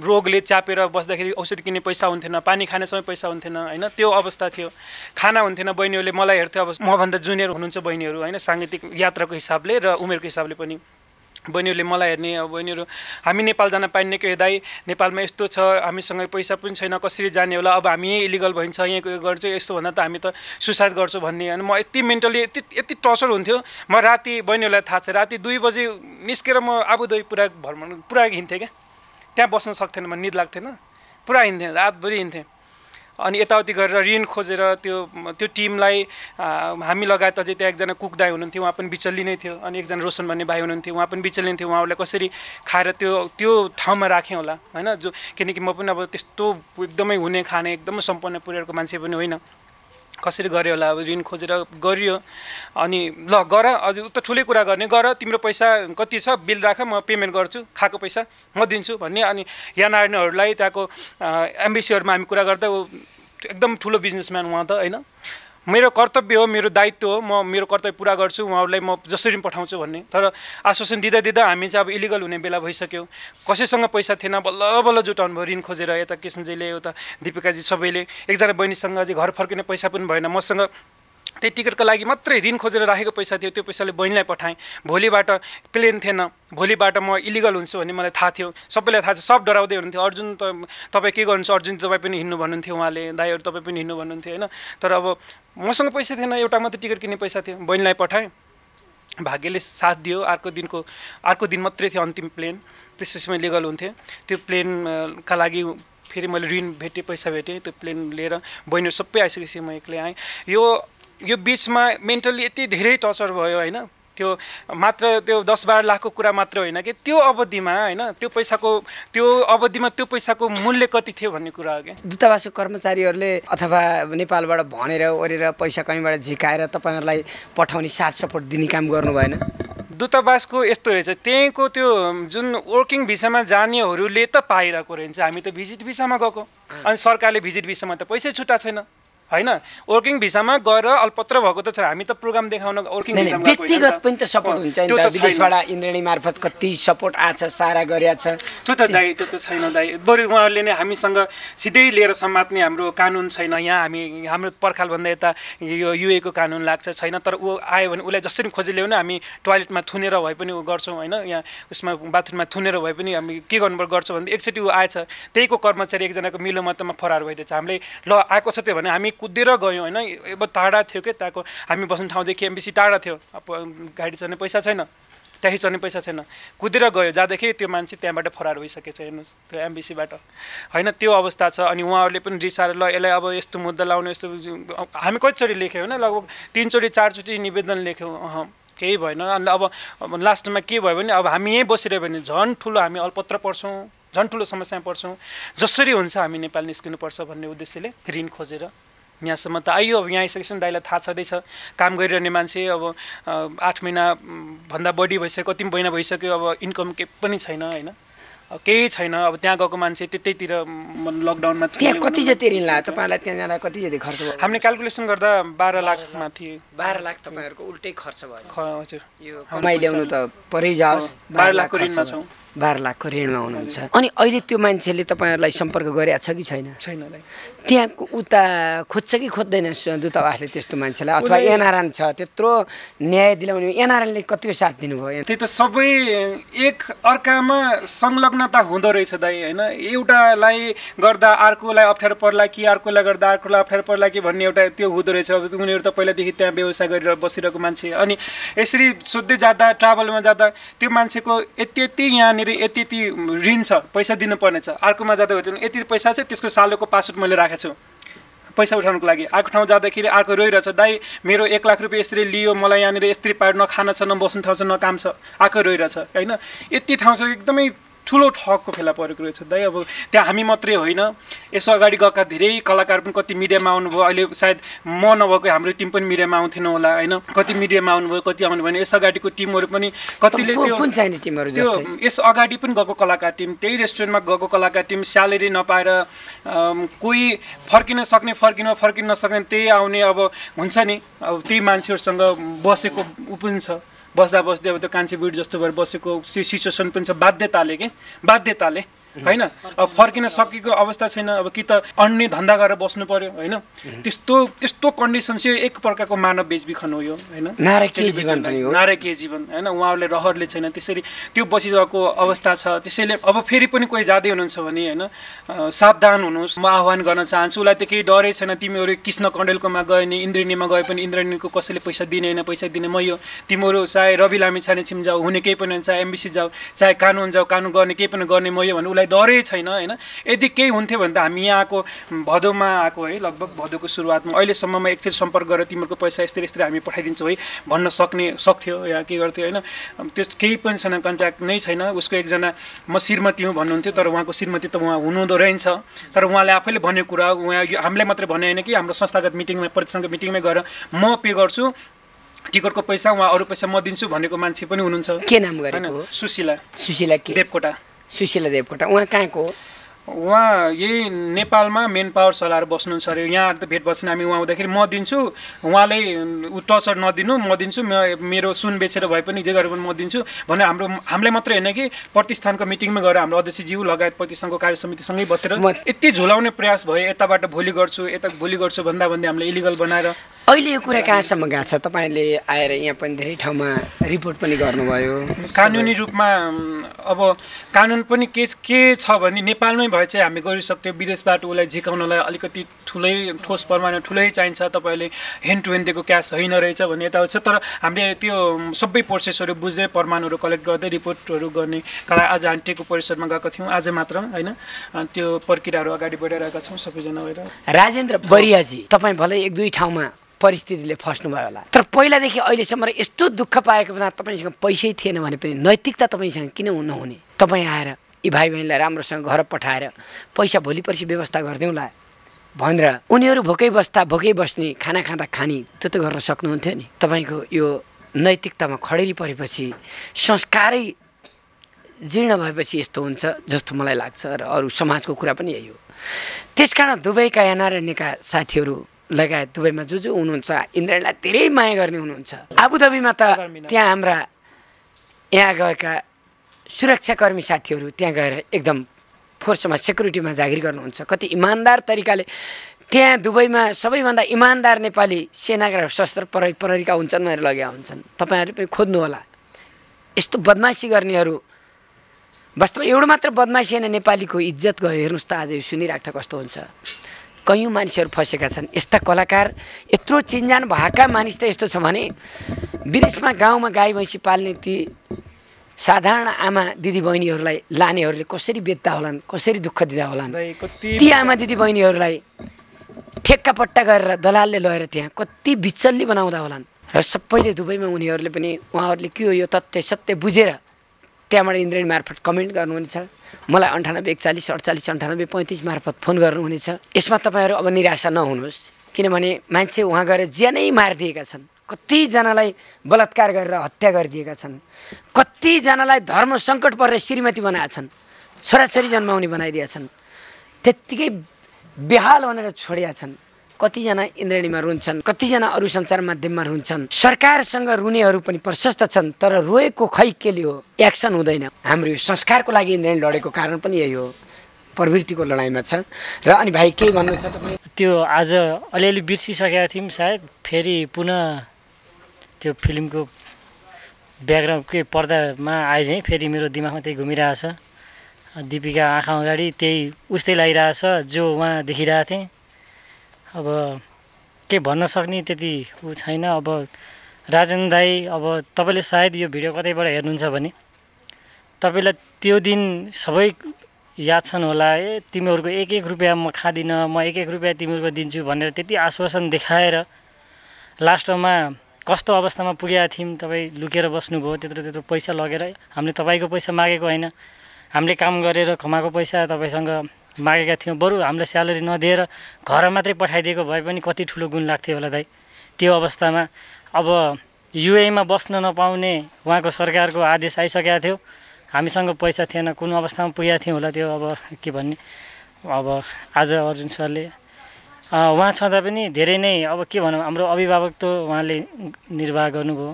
रोगले च्यापेर बस्दाखेरि औषधि किन्ने पैसा हुन्थेन, पानी खाने समय पैसा हुन्थेन होइन, त्यो अवस्था थियो। खाना हुन्थेन, बहिनीहरूले मलाई हेर्थ्यो, अब मभन्दा जुनियर हुनुहुन्छ बहिनीहरू होइन, साङ्गीतिक यात्राको हिसाबले र उमेरको हिसाबले पनि बहिनीहरूले मलाई हेर्ने। अब बहिनीहरू हामी नेपाल जान पाइने कि दाइ नेपालमा यस्तो छ, हामीसँग पैसा पनि छैन, कसरी जाने होला, अब हामी यहीँ इलिगल भइन्छ, यहीँ गर्छु, यस्तो भन्दा त हामी त सुसाइड गर्छु भन्ने। अनि म यति मेन्टली यति टर्चर हुन्थ्यो। म राति बहिनीहरूलाई थाहा छ, राति 2 बजे निस्केर म आबुधाबी पुरा हिँड्थेँ क्या, त्यहाँ बस्न सक्थेन, म निद लाग्थेन, पुरा हिँड्थेँ, रातभरि हिँड्थेँ। अनि यताउति गरेर ऋण खोजेर त्यो टिमलाई हामी लगायत अझै त्यहाँ एकजना कुक दाइ हुनुहुन्थ्यो, उहाँ पनि बिचल्ली नै थियो। अनि एकजना रोशन भन्ने भाइ हुनुहुन्थ्यो, उहाँ पनि बिचल्ली नै थियो। उहाँहरूलाई कसरी खाएर त्यो ठाउँमा राखेँ होला होइन, जो किनकि म पनि अब त्यस्तो एकदमै हुने खाने एकदमै सम्पन्न परिवारको मान्छे पनि होइन, कसरी गऱ्यो होला, अब ऋण खोजेर गरियो। अनि ल गर, अझै उता ठुलै कुरा गर्ने, गर, तिम्रो पैसा कति छ बिल राख, म पेमेन्ट गर्छु, खाएको पैसा म दिन्छु भन्ने। अनि यहाँ नारायणहरूलाई त्यहाँको एम्बेसीहरूमा हामी कुरा गर्दा एकदम ठुलो बिजनेसम्यान उहाँ त होइन। मेरो कर्तव्य हो, मेरो दायित्व हो, म मेरो कर्तव्य पुरा गर्छु, उहाँहरूलाई म जसरी पनि पठाउँछु भन्ने। तर आश्वासन दिँदा हामी चाहिँ अब इलिगल हुने बेला भइसक्यो, कसैसँग पैसा थिएन, बल्ल जुटाउनु भयो ऋण खोजेर, यता किसनजीले, उता दिपिकाजी सबैले। एकजना बहिनीसँग अझै घर फर्किने पैसा पनि भएन, मसँग त्यही टिकटको लागि मात्रै ऋण खोजेर राखेको पैसा थियो, त्यो पैसाले बहिनीलाई पठाएँ। भोलिबाट प्लेन थिएन, भोलिबाट म इलिगल हुन्छु भन्ने मलाई थाहा थियो, सबैलाई थाहा छ। सब डराउँदै हुनुहुन्थ्यो, अर्जुन तपाईँ के गर्नुहुन्छ, अर्जुन तपाईँ पनि हिँड्नु भन्नुहुन्थ्यो, उहाँले दाइहरू तपाईँ पनि हिँड्नु भन्नुहुन्थ्यो होइन। तर अब मसँग पैसा थिएन, एउटा मात्रै टिकट किन्ने पैसा थियो, बहिनीलाई पठाएँ। भाग्यले साथ दियो, अर्को दिन मात्रै थियो अन्तिम प्लेन, त्यसपछि म इलिगल हुन्थेँ। त्यो प्लेनका लागि फेरि मैले ऋण भेटेँ, पैसा भेटेँ, त्यो प्लेन लिएर बहिनीहरू सबै आइसकेपछि म एक्लै आएँ। यो बिचमा मेन्टली यति धेरै टर्चर भयो होइन। त्यो मात्र त्यो 10-12 लाखको कुरा मात्र होइन कि त्यो अवधिमा होइन, त्यो पैसाको मूल्य कति थियो भन्ने कुरा हो क्या। दूतावासको कर्मचारीहरूले अथवा नेपालबाट भनेर ओरेर पैसा कहीँबाट झिकाएर तपाईँहरूलाई पठाउने साथ सपोर्ट दिने काम गर्नु भएन? दूतावासको यस्तो रहेछ, त्यहीँको त्यो जुन वर्किङ भिसामा जानेहरूले त पाइरहेको रहेछ, हामी त भिजिट भिसामा गएको, अनि सरकारले भिजिट भिसामा त पैसै छुट्टा छैन होइन। वर्किङ भिसामा गएर अल्पत्र भएको त छ, हामी त प्रोग्राम देखाउन वर्किङ भिसामा व्यक्तिगत पनि त सपोर्ट हुन्छ नि त, विदेशबाट इन्द्रेणी मार्फत कति सपोर्ट आछ, सारा गरिया छ। त्यो त छैन दाइ, बरु उहाँहरूले नै हामीसँग सिधै लिएर समात्ने हाम्रो कानुन छैन यहाँ। हाम्रो पर्खालभन्दा यता यो युएको कानुन लाग्छ छैन, तर ऊ आयो भने उसलाई जसरी खोजी ल्याउने हामी टोयलेटमा थुनेर भए पनि ऊ गर्छौँ होइन, यहाँ उसमा बाथरुममा थुनेर भए पनि हामी के गर्नुपर्छ गर्छ भने एकचोटि ऊ आएछ, त्यहीको कर्मचारी एकजनाको मिलो मतमा फरार भइदिएछ। हामीले ल आएको छ त्यो भने हामी कुदेर गयौँ होइन, अब टाढा थियो क्या त्यहाँको, हामी बस्ने ठाउँदेखि एमबिसी टाढा थियो, अब गाडी चढ्ने पैसा छैन, ट्याक्सी चढ्ने पैसा छैन, कुदेर गयो, जाँदाखेरि त्यो मान्छे त्यहाँबाट फरार भइसकेछ हेर्नुहोस्, त्यो एमबिसीबाट होइन। त्यो अवस्था छ। अनि उहाँहरूले पनि रिसाएर ल यसलाई अब यस्तो मुद्दा लाउने, यस्तो हामी कतिचोटि लेख्यौँ होइन, लगभग 3-4 चोटि निवेदन लेख्यौँ, केही भएन। अनि अब लास्टमा के भयो भने अब हामी यहीँ बसिरह्यो भने झन् ठुलो हामी अल्पत्र पर्छौँ, झन् ठुलो समस्यामा पर्छौँ। जसरी हुन्छ हामी नेपाल निस्किनुपर्छ भन्ने उद्देश्यले ऋण खोजेर यहाँसम्म त आइयो। अब यहाँ आइसकेपछि दाइलाई थाहा छँदैछ, काम गरिरहने मान्छे, अब 8 महिनाभन्दा बढी भइसक्यो, कति महिना भइसक्यो, अब इन्कम केही पनि छैन होइन, केही छैन। अब त्यहाँ गएको मान्छे त्यतैतिर लकडाउनमा त्यहाँ कति जति ऋण लाग्यो तपाईँलाई? त्यहाँ जाँदा कति जति खर्च भयो? हामीले क्यालकुलेसन गर्दा 12 लाखमा थियो। 12 लाख तपाईँहरूको उल्टै खर्च भयो? हजुर, यो कमाइ ल्याउनु त परै जाओस्, 12 लाखको ऋणमा छौँ। 12 लाखको ऋणमा हुनुहुन्छ। अनि अहिले त्यो मान्छेले तपाईँहरूलाई सम्पर्क गरेको छ कि छैन? छैन। त्यहाँको उता खोज्छ कि खोज्दैन दूतावासले त्यस्तो मान्छेलाई, अथवा एनआरएन छ त्यत्रो न्याय दिलाउने एनआरएनले कतिको साथ दिनुभयो? त्यही त सबै एक अर्कामा संलग्नता हुँदो रहेछ दाइ होइन। एउटालाई गर्दा अर्कोलाई अप्ठ्यारो पर्ला कि, अर्कोलाई गर्दा अर्कोलाई अप्ठ्यारो पर्ला कि भन्ने एउटा त्यो हुँदो रहेछ। अब उनीहरू त पहिलादेखि त्यहाँ व्यवसाय गरेर बसिरहेको मान्छे, अनि यसरी सोध्दै जाँदा ट्राभलमा जाँदा त्यो मान्छेको यति यहाँनिर यति ऋण छ, पैसा दिनुपर्ने छ। अर्कोमा जाँदा यति पैसा छ, त्यसको सालोको पासवर्ड मैले राखेको छु पैसा उठाउनुको लागि। अर्को ठाउँ जाँदाखेरि अर्को रोइरहेछ, दाइ मेरो 1 लाख रुपियाँ यसरी लियो, मलाई यहाँनिर यस्तरी पार न खाना छ, न बस्ने ठाउँ छ, न काम छ, अर्को रोइरहेछ होइन। यति ठाउँ छ, एकदमै ठुलो ठगको फेला परेको रहेछ दाइ। अब त्यहाँ हामी मात्रै होइन, यसो अगाडि गएका धेरै कलाकार पनि कति मिडियामा आउनुभयो। अहिले सायद म नभएको हाम्रो टिम पनि मिडियामा आउँथेन होला होइन, कति मिडियामा आउनुभयो, कति आउनु भने यस अगाडिको टिमहरू पनि कतिले त्यो यस अगाडि पनि गएको कलाकार टिम, त्यही रेस्टुरेन्टमा गएको कलाकार टिम, स्यालेरी नपाएर कोही फर्किन सक्ने, फर्किन नसक्ने, त्यही आउने। अब हुन्छ नि, अब त्यही मान्छेहरूसँग बसेको ऊ पनि छ, बस्दा अब त्यो कान्छे बिड जस्तो भएर बसेको सिचुएसन पनि छ, बाध्यताले होइन। अब फर्किन सकेको अवस्था छैन, अब कि त अन्य धन्दा गरेर बस्नु पर्यो होइन। त्यस्तो कन्डिसन चाहिँ एक प्रकारको मानव बेचबिखन हो यो होइन, नारकीय जीवन होइन। उहाँहरूले रहरले छैन, त्यसरी त्यो बसिरहेको अवस्था छ। त्यसैले अब फेरि पनि कोही जाँदै हुनुहुन्छ भने होइन, सावधान हुनुहोस्। म आह्वान गर्न चाहन्छु, उसलाई त केही डरै छैन। तिमीहरू कृष्ण कण्डेलकोमा गयो नि, इन्द्रेणीमा गए पनि इन्द्रेणीको कसैले पैसा दिने होइन, पैसा दिने म यो। तिमीहरू चाहे रवि लामिछाने छिम जाऊ, हुने केही पनि चाहे एमबिसी जाऊ, चाहे कानुन जाऊ, कानुन गर्ने केही पनि गर्ने म यो भने उसलाई डरै छैन होइन। यदि केही हुन्थ्यो भने त हामी यहाँ आएको भदौमा आएको है, लगभग भदौको सुरुवातमा, अहिलेसम्ममा एकचोटि सम्पर्क गरेर तिमीहरूको पैसा यस्तरी हामी पठाइदिन्छौँ है भन्न सक्थ्यो या के गर्थ्यो होइन। त्यो केही पनि छैन, कन्ट्याक्ट नै छैन। उसको एकजना म श्रीमती हुँ भन्नुहुन्थ्यो, तर उहाँको श्रीमती त उहाँ हुनुहुँदो रहेछ, तर उहाँले आफैले भनेको कुरा उहाँ हामीलाई मात्रै भने होइन कि हाम्रो संस्थागत मिटिङमा, प्रतिष्ठानको मिटिङमै गएर म पे गर्छु टिकटको पैसा, उहाँ अरू पैसा म दिन्छु भनेको मान्छे पनि हुनुहुन्छ। के नाम गरेको? सुशीला सुशीला देवकोटा। उहाँ कहाँको हो? उहाँ यही नेपालमा मेन पावर चलाएर बस्नुहुन्छ अरे। यहाँ त भेट बस्ने हामी, उहाँ आउँदाखेरि म दिन्छु, उहाँले टचर नदिनु, म दिन्छु, मेरो सुन बेचेर भए पनि जे गरेर पनि म दिन्छु भने हामीलाई मात्रै होइन कि प्रतिष्ठानको मिटिङमा गएर हाम्रो अध्यक्षज्यू लगायत प्रतिष्ठानको कार्य समितिसँगै बसेर यति झुलाउने प्रयास भयो। यताबाट भोलि गर्छु भन्दा हामीले इलिगल बनाएर अहिले यो कुरा कहाँसम्म गएको छ? तपाईँले आएर यहाँ पनि धेरै ठाउँमा रिपोर्ट पनि गर्नुभयो। कानुनी रूपमा अब कानुन पनि के छ भने नेपालमै भए चाहिँ हामी गरिसक्थ्यौँ, विदेशबाट उसलाई झिकाउनलाई अलिकति ठोस प्रमाण ठुलै चाहिन्छ, तपाईँले ह्यान्ड टु ह्यान्ड दिएको क्यास होइन रहेछ भन्ने यता छ। तर हामीले त्यो सबै प्रोसेसहरू बुझ्दै प्रमाणहरू कलेक्ट गर्दै रिपोर्टहरू गर्ने कारण आज हामी टेकु परिषदमा गएको थियौँ, आज मात्र होइन, त्यो प्रक्रियाहरू अगाडि बढाइरहेका छौँ सबैजना भएर। राजेन्द्र बरियाजी, तपाईँ भलै एक दुई ठाउँमा परिस्थितिले फस्नुभयो होला, तर पहिलादेखि अहिलेसम्म यस्तो दुःख पाएको बेला तपाईँसँग पैसै थिएन भने पनि नैतिकता तपाईँसँग किन नहुने? तपाईँ आएर यी भाइ बहिनीलाई राम्रोसँग घर पठाएर पैसा भोलि पर्सि व्यवस्था गरिदिउँला भनेर उनीहरू भोकै बस्ने, खाना खाँदा खाने, त्यो त गर्न सक्नुहुन्थ्यो नि। तपाईँको यो नैतिकतामा खडेरी परेपछि, संस्कारै जीर्ण भएपछि यस्तो हुन्छ जस्तो मलाई लाग्छ र अरू समाजको कुरा पनि यही हो। त्यसकारण दुबईका एनआरएनएका साथीहरू लगायत दुबईमा जो हुनुहुन्छ इन्द्रेणलाई धेरै माया गर्ने हुनुहुन्छ। आबुधाबीमा त त्यहाँ हाम्रा यहाँ गएका सुरक्षाकर्मी साथीहरू त्यहाँ गएर एकदम फोर्समा सेक्युरिटीमा जागिर गर्नुहुन्छ। कति इमान्दार तरिकाले त्यहाँ दुबईमा सबैभन्दा इमान्दार नेपाली सेनाका सशस्त्र प्रहरीका हुन्छन् भनेर लगेका हुन्छन्। तपाईँहरू पनि खोज्नु होला। यस्तो बदमासी गर्नेहरू वास्तवमा एउटा मात्र बदमासी होइन, नेपालीको इज्जत गयो। हेर्नुहोस् त आज यो सुनिराख्दा कस्तो हुन्छ। कयौँ मानिसहरू फसेका छन्। यस्ता कलाकार, यत्रो चिन्जान भएका मानिस त यस्तो छ भने विदेशमा गाउँमा गाई भैँसी पाल्ने ती साधारण आमा दिदी बहिनीहरूलाई लानेहरूले कसरी बेच्दा होलान्, कसरी दुःख दिँदा होलान्। ती आमा दिदी बहिनीहरूलाई ठेक्कापट्टा गरेर दलालले लगेर त्यहाँ कति बिचल्ली बनाउँदा होलान्। र सबैले दुबईमा उनीहरूले पनि उहाँहरूले के हो यो तथ्य सत्य बुझेर त्यहाँबाट इन्द्रेणी मार्फत कमेन्ट गर्नुहुनेछ। मलाई 98 41 48 98 35 मार्फत फोन गर्नुहुनेछ। यसमा तपाईँहरू अब निराशा नहुनुहोस्, किनभने मान्छे उहाँ गएर ज्यानै मारिदिएका छन्, कतिजनालाई बलात्कार गरेर हत्या गरिदिएका छन्, कतिजनालाई धर्म सङ्कट परेर श्रीमती बनाएका छन्, छोराछोरी जन्माउने बनाइदिएका छन्, त्यत्तिकै बेहाल भनेर छोडिया छन्। कतिजना इन्द्रेणीमा रुन्छन्, कतिजना अरू सञ्चार माध्यममा रुन्छन्। सरकारसँग रुनेहरू पनि प्रशस्त छन्, तर रोएको खै केले हो, एक्सन हुँदैन। हाम्रो यो संस्कारको लागि इन्द्रेणी लडेको कारण पनि यही हो, प्रवृत्तिको लडाइँमा छ। र अनि भाइ केही भन्नु छ तपाईँ? त्यो आज अलिअलि बिर्सिसकेका थियौँ, सायद फेरि पुनः त्यो फिल्मको ब्याकग्राउन्डकै पर्दामा आए चाहिँ फेरि मेरो दिमागमा त्यही घुमिरहेछ। दिपिका आँखा अगाडि त्यही उस्तै लागिरहेछ जो उहाँ देखिरहेको थिएँ। अब के भन्न सक्ने त्यति ऊ छैन। अब राजन दाई, अब तपाईँले सायद यो भिडियो कतैबाट हेर्नुहुन्छ भने तपाईँलाई त्यो दिन सबै याद छन् होला। तिमीहरूको 1-1 रुपियाँ म खाँदिनँ, म 1-1 रुपियाँ तिमीहरूको दिन्छु भनेर त्यति आश्वासन देखाएर लास्टमा कस्तो अवस्थामा पुगेका थियौँ। तपाईँ लुकेर बस्नुभयो, त्यत्रो पैसा लगेर। हामीले तपाईँको पैसा मागेको होइन, हामीले काम गरेर कमाएको पैसा तपाईँसँग मागेका थियौँ। बरु हामीलाई स्यालेरी नदिएर घर मात्रै पठाइदिएको भए पनि कति ठुलो गुण लाग्थ्यो होला दाइ। त्यो अवस्थामा अब युएमा बस्न नपाउने उहाँको सरकारको आदेश आइसकेको थियो, हामीसँग पैसा थिएन, कुन अवस्थामा पुगेका थियौँ होला त्यो। अब के भन्ने, अब आज अर्जुन सरले उहाँ छँदा पनि धेरै नै अब के भनौँ, हाम्रो अभिभावक त उहाँले निर्वाह गर्नुभयो।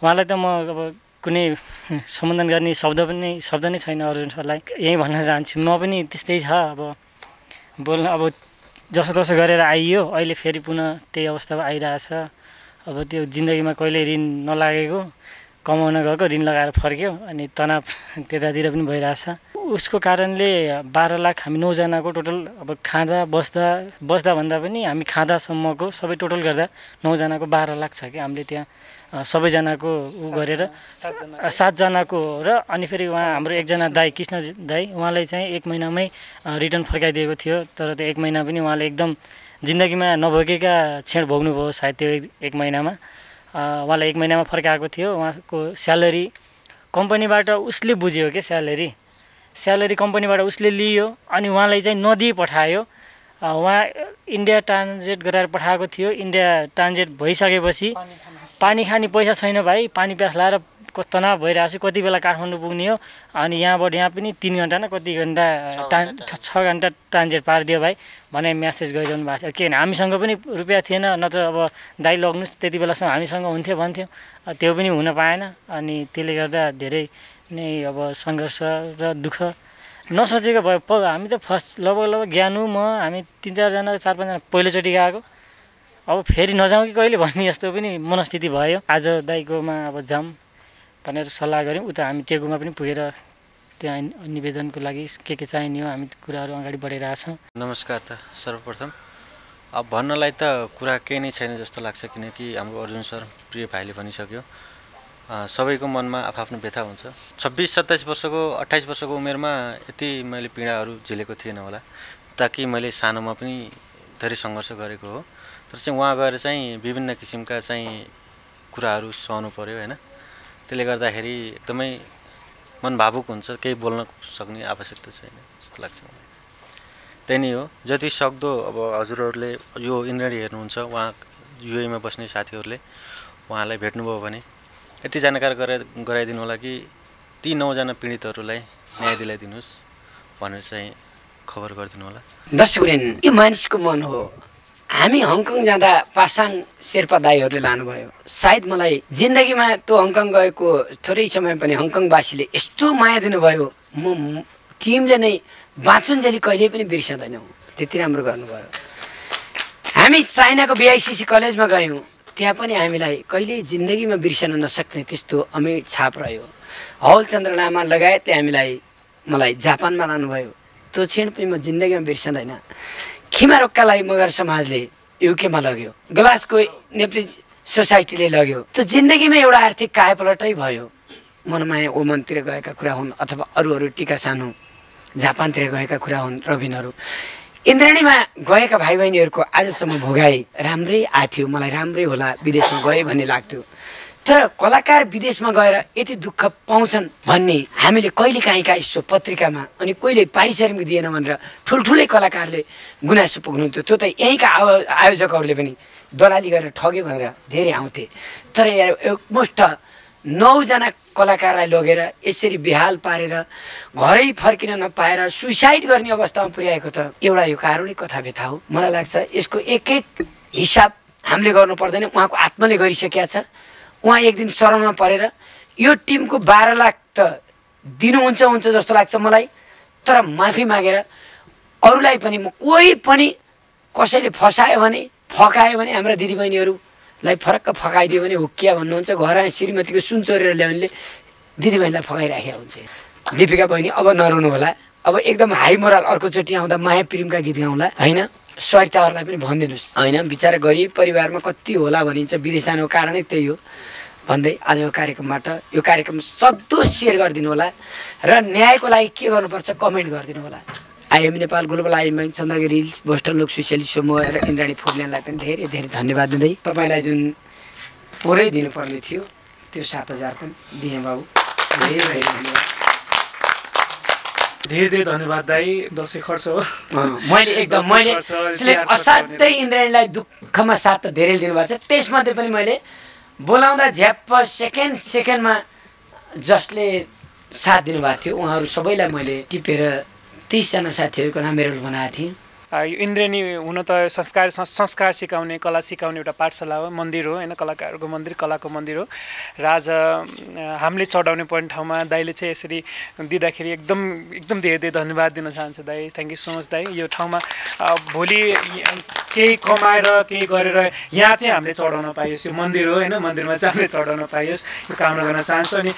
उहाँलाई त म अब कुनै सम्बोधन गर्ने शब्द नै छैन अर्जुन सरलाई। यही भन्न चाहन्छु, म पनि त्यस्तै छ। अब बोल्न अब जसो गरेर आइयो, अहिले फेरि पुनः त्यही अवस्थामा आइरहेछ। अब त्यो जिन्दगीमा कहिले ऋण नलागेको, कमाउन गएको, ऋण लगाएर फर्क्यो, अनि तनाव त्यतातिर पनि भइरहेछ। उसको कारणले 12 लाख हामी 9 जनाको टोटल, अब खाँदा बस्दा भन्दा पनि हामी खाँदासम्मको सबै टोटल गर्दा 9 जनाको 12 लाख छ कि हामीले त्यहाँ सबैजनाको उ गरेर 7 जनाको। र अनि फेरि उहाँ हाम्रो एकजना दाई कृष्ण दाई, उहाँलाई चाहिँ 1 महिनामै रिटर्न फर्काइदिएको थियो। तर त्यो 1 महिना पनि उहाँले एकदम जिन्दगीमा नभोगेका क्षण भोग्नुभयो सायद त्यो 1 महिनामा। उहाँलाई 1 महिनामा फर्काएको थियो। उहाँको स्यालेरी कम्पनीबाट उसले बुझ्यो के, स्यालेरी कम्पनीबाट उसले लियो, अनि उहाँलाई चाहिँ नदिई पठायो। उहाँ इन्डिया ट्रान्जिट गराएर पठाएको थियो। इन्डिया ट्रान्जिट भइसकेपछि पानी खाने पैसा छैन भाइ, पानी प्यास लाएर तनाव भइरहेको छ, कति बेला काठमाडौँ पुग्ने हो, अनि यहाँबाट यहाँ पनि 3 घन्टा न कति घन्टा 6 घन्टा ट्रान्जिट पारिदियो भाइ भने मेसेज गरिरहनु भएको थियो। किन हामीसँग पनि रुपियाँ थिएन, नत्र अब दाइ लग्नुहोस् त्यति बेलासम्म हामीसँग हुन्थ्यो भन्थ्यो, त्यो पनि हुन पाएन। अनि त्यसले गर्दा धेरै नै अब सङ्घर्ष र दुःख नसोचेको भयो। हामी त फर्स्ट लगभग ज्ञानु म हामी 3-4 जना 4-5 जना पहिलोचोटि गएको, अब फेरि नजाउँ कि कहिले भन्ने जस्तो पनि मनस्थिति भयो। आज दाइकोमा अब जाऊँ भनेर सल्लाह गऱ्यौँ। उता हामी टेकुमा पनि पुगेर त्यहाँ निवेदनको लागि के चाहिने हो हामी कुराहरू अगाडि बढाइरहेछौँ। नमस्कार त सर्वप्रथम अब भन्नलाई त कुरा केही नै छैन जस्तो लाग्छ, किनकि हाम्रो अर्जुन सर प्रिय भाइले भनिसक्यो। सबैको मनमा आफ्नो व्यथा हुन्छ। 26-27 वर्षको 28 वर्षको उमेरमा यति मैले पीडाहरू झेलेको थिएन होला, ताकि मैले सानोमा पनि धेरै सङ्घर्ष गरेको हो। तर चाहिँ उहाँ गएर चाहिँ विभिन्न किसिमका चाहिँ कुराहरू सहनु पर्यो होइन। त्यसले गर्दाखेरि एकदमै मन भावुक हुन्छ, केही बोल्न सक्ने आवश्यकता छैन जस्तो लाग्छ मलाई। त्यही नै हो। जति सक्दो अब हजुरहरूले यो इन्द्रेणी हेर्नुहुन्छ, उहाँ युएमा बस्ने साथीहरूले उहाँलाई भेट्नुभयो भने यति जानकार गराइदिनु होला कि ती 9 जना पीडितहरूलाई न्याय दिलाइदिनुहोस् भनेर चाहिँ खबर गरिदिनु होला। दर्शकवृन्द, यो मानिसको मन हो। हामी हङकङ जाँदा पासाङ शेर्पा दाईहरूले लानुभयो। सायद मलाई जिन्दगीमा त्यो हङकङ गएको थोरै समय पनि हङकङवासीले यस्तो माया दिनुभयो, म टिमले नै बाँचुन्जेली कहिल्यै पनि बिर्सँदैनौँ। त्यति राम्रो गर्नुभयो। हामी चाइनाको BICC कलेजमा गयौँ, त्यहाँ पनि हामीलाई कहिल्यै जिन्दगीमा बिर्सन नसक्ने त्यस्तो अमिट छाप रह्यो। हौलचन्द्र लामा लगायतले मलाई जापानमा लानुभयो। त्यो क्षण पनि म जिन्दगीमा बिर्सँदैन। खिमा रोक्कालाई मगर समाजले युकेमा लग्यो, ग्लासको नेप्ली सोसाइटीले लग्यो। त्यो जिन्दगीमा एउटा आर्थिक कायापलटै भयो। मनमाया ओमनतिर गएका कुरा हुन् अथवा अरू टिका सानो जापानतिर गएका कुरा हुन्, रबिनहरू। इन्द्रेणीमा गएका भाइ बहिनीहरूको आजसम्म भोगाई राम्रै आथ्यो। मलाई राम्रै होला विदेशमा गए भन्ने लाग्थ्यो। तर कलाकार विदेशमा गएर यति दुःख पाउँछन् भन्ने हामीले कहिले काहीँ यसो पत्रिकामा अनि कहिले पारिश्रमिक दिएन भनेर ठुल्ठुलै कलाकारले गुनासो पुग्नुहुन्थ्यो। त्यो त यहीँका आयोजकहरूले पनि दलाली गरेर ठगे भनेर धेरै आउँथे। तर एकमुष्ट 9 जना कलाकारलाई लगेर यसरी बेहाल पारेर घरै फर्किन नपाएर सुसाइड गर्ने अवस्थामा पुर्याएको त एउटा यो कारुणिक कथा व्यथा हो। मलाई लाग्छ यसको एक हिसाब हामीले गर्नु पर्दैन। उहाँको आत्माले गरिसकेका छ। उहाँ एक दिन शरणमा परेर यो टिमको 12 लाख त दिनुहुन्छ जस्तो लाग्छ मलाई। तर माफी मागेर अरूलाई पनि कोही पनि कसैले फसायो भने फकायो भने हाम्रा दिदीबहिनीहरूलाई फरक्क फकाइदियो भने हुक्किया भन्नुहुन्छ। घर आए श्रीमतीको सुन चोरेर ल्याउनेले दिदीबहिनीलाई फकाइराखेको हुन्छ। दिपिका बहिनी अब नरुनु होला। अब एकदम हाई मोरल अर्कोचोटि आउँदा माया प्रेमका गीत गाउँला होइन। सरिताहरूलाई पनि भनिदिनुहोस् होइन, बिचरा गरिब परिवारमा कति होला भनिन्छ। विदेश जानुको कारणै त्यही हो भन्दै आजको कार्यक्रमबाट यो कार्यक्रम सक्दो सेयर गरिदिनु होला र न्यायको लागि के गर्नुपर्छ कमेन्ट गरिदिनु होला। IAM Nepal, global IAM bank, Chandragiri reels, Boston लोक सोसियलिस्ट समूह र इन्द्राणी फुर्लियानलाई पनि धेरै धेरै धन्यवाद दिँदै तपाईँलाई जुन पुरै दिनुपर्ने थियो त्यो 7,000 पनि दिएँ बाबु। धेरै धन्यवाद। धेरै धन्यवाद दाई। दसैँ खर्च हो। मैले असाध्यै इन्द्राणीलाई दुःखमा साथ त धेरै दिनुभएको छ। त्यसमध्ये पनि मैले बोलाउँदा झ्याप्प सेकेन्डमा जसले साथ दिनुभएको थियो उहाँहरू सबैलाई मैले टिपेर 30 जना साथीहरूको नाम मेरो बनाएको थिएँ। यो इन्द्रेणी हुन त संस्कार सिकाउने, कला सिकाउने एउटा पाठशाला हो, मन्दिर हो होइन। कलाकारको मन्दिर, कलाको मन्दिर हो। र आज हामीले चढाउने पर्ने ठाउँमा दाइले चाहिँ यसरी दिँदाखेरि एकदम धेरै धन्यवाद दिन चाहन्छु दाइ। थ्याङ्क यू सो मच दाइ। यो ठाउँमा भोलि केही कमाएर केही गरेर यहाँ चाहिँ हामीले चढाउन पाइयोस्। यो मन्दिर हो होइन, मन्दिरमा चाहिँ हामीले चढाउन पाइयोस् यो कामना गर्न चाहन्छु। अनि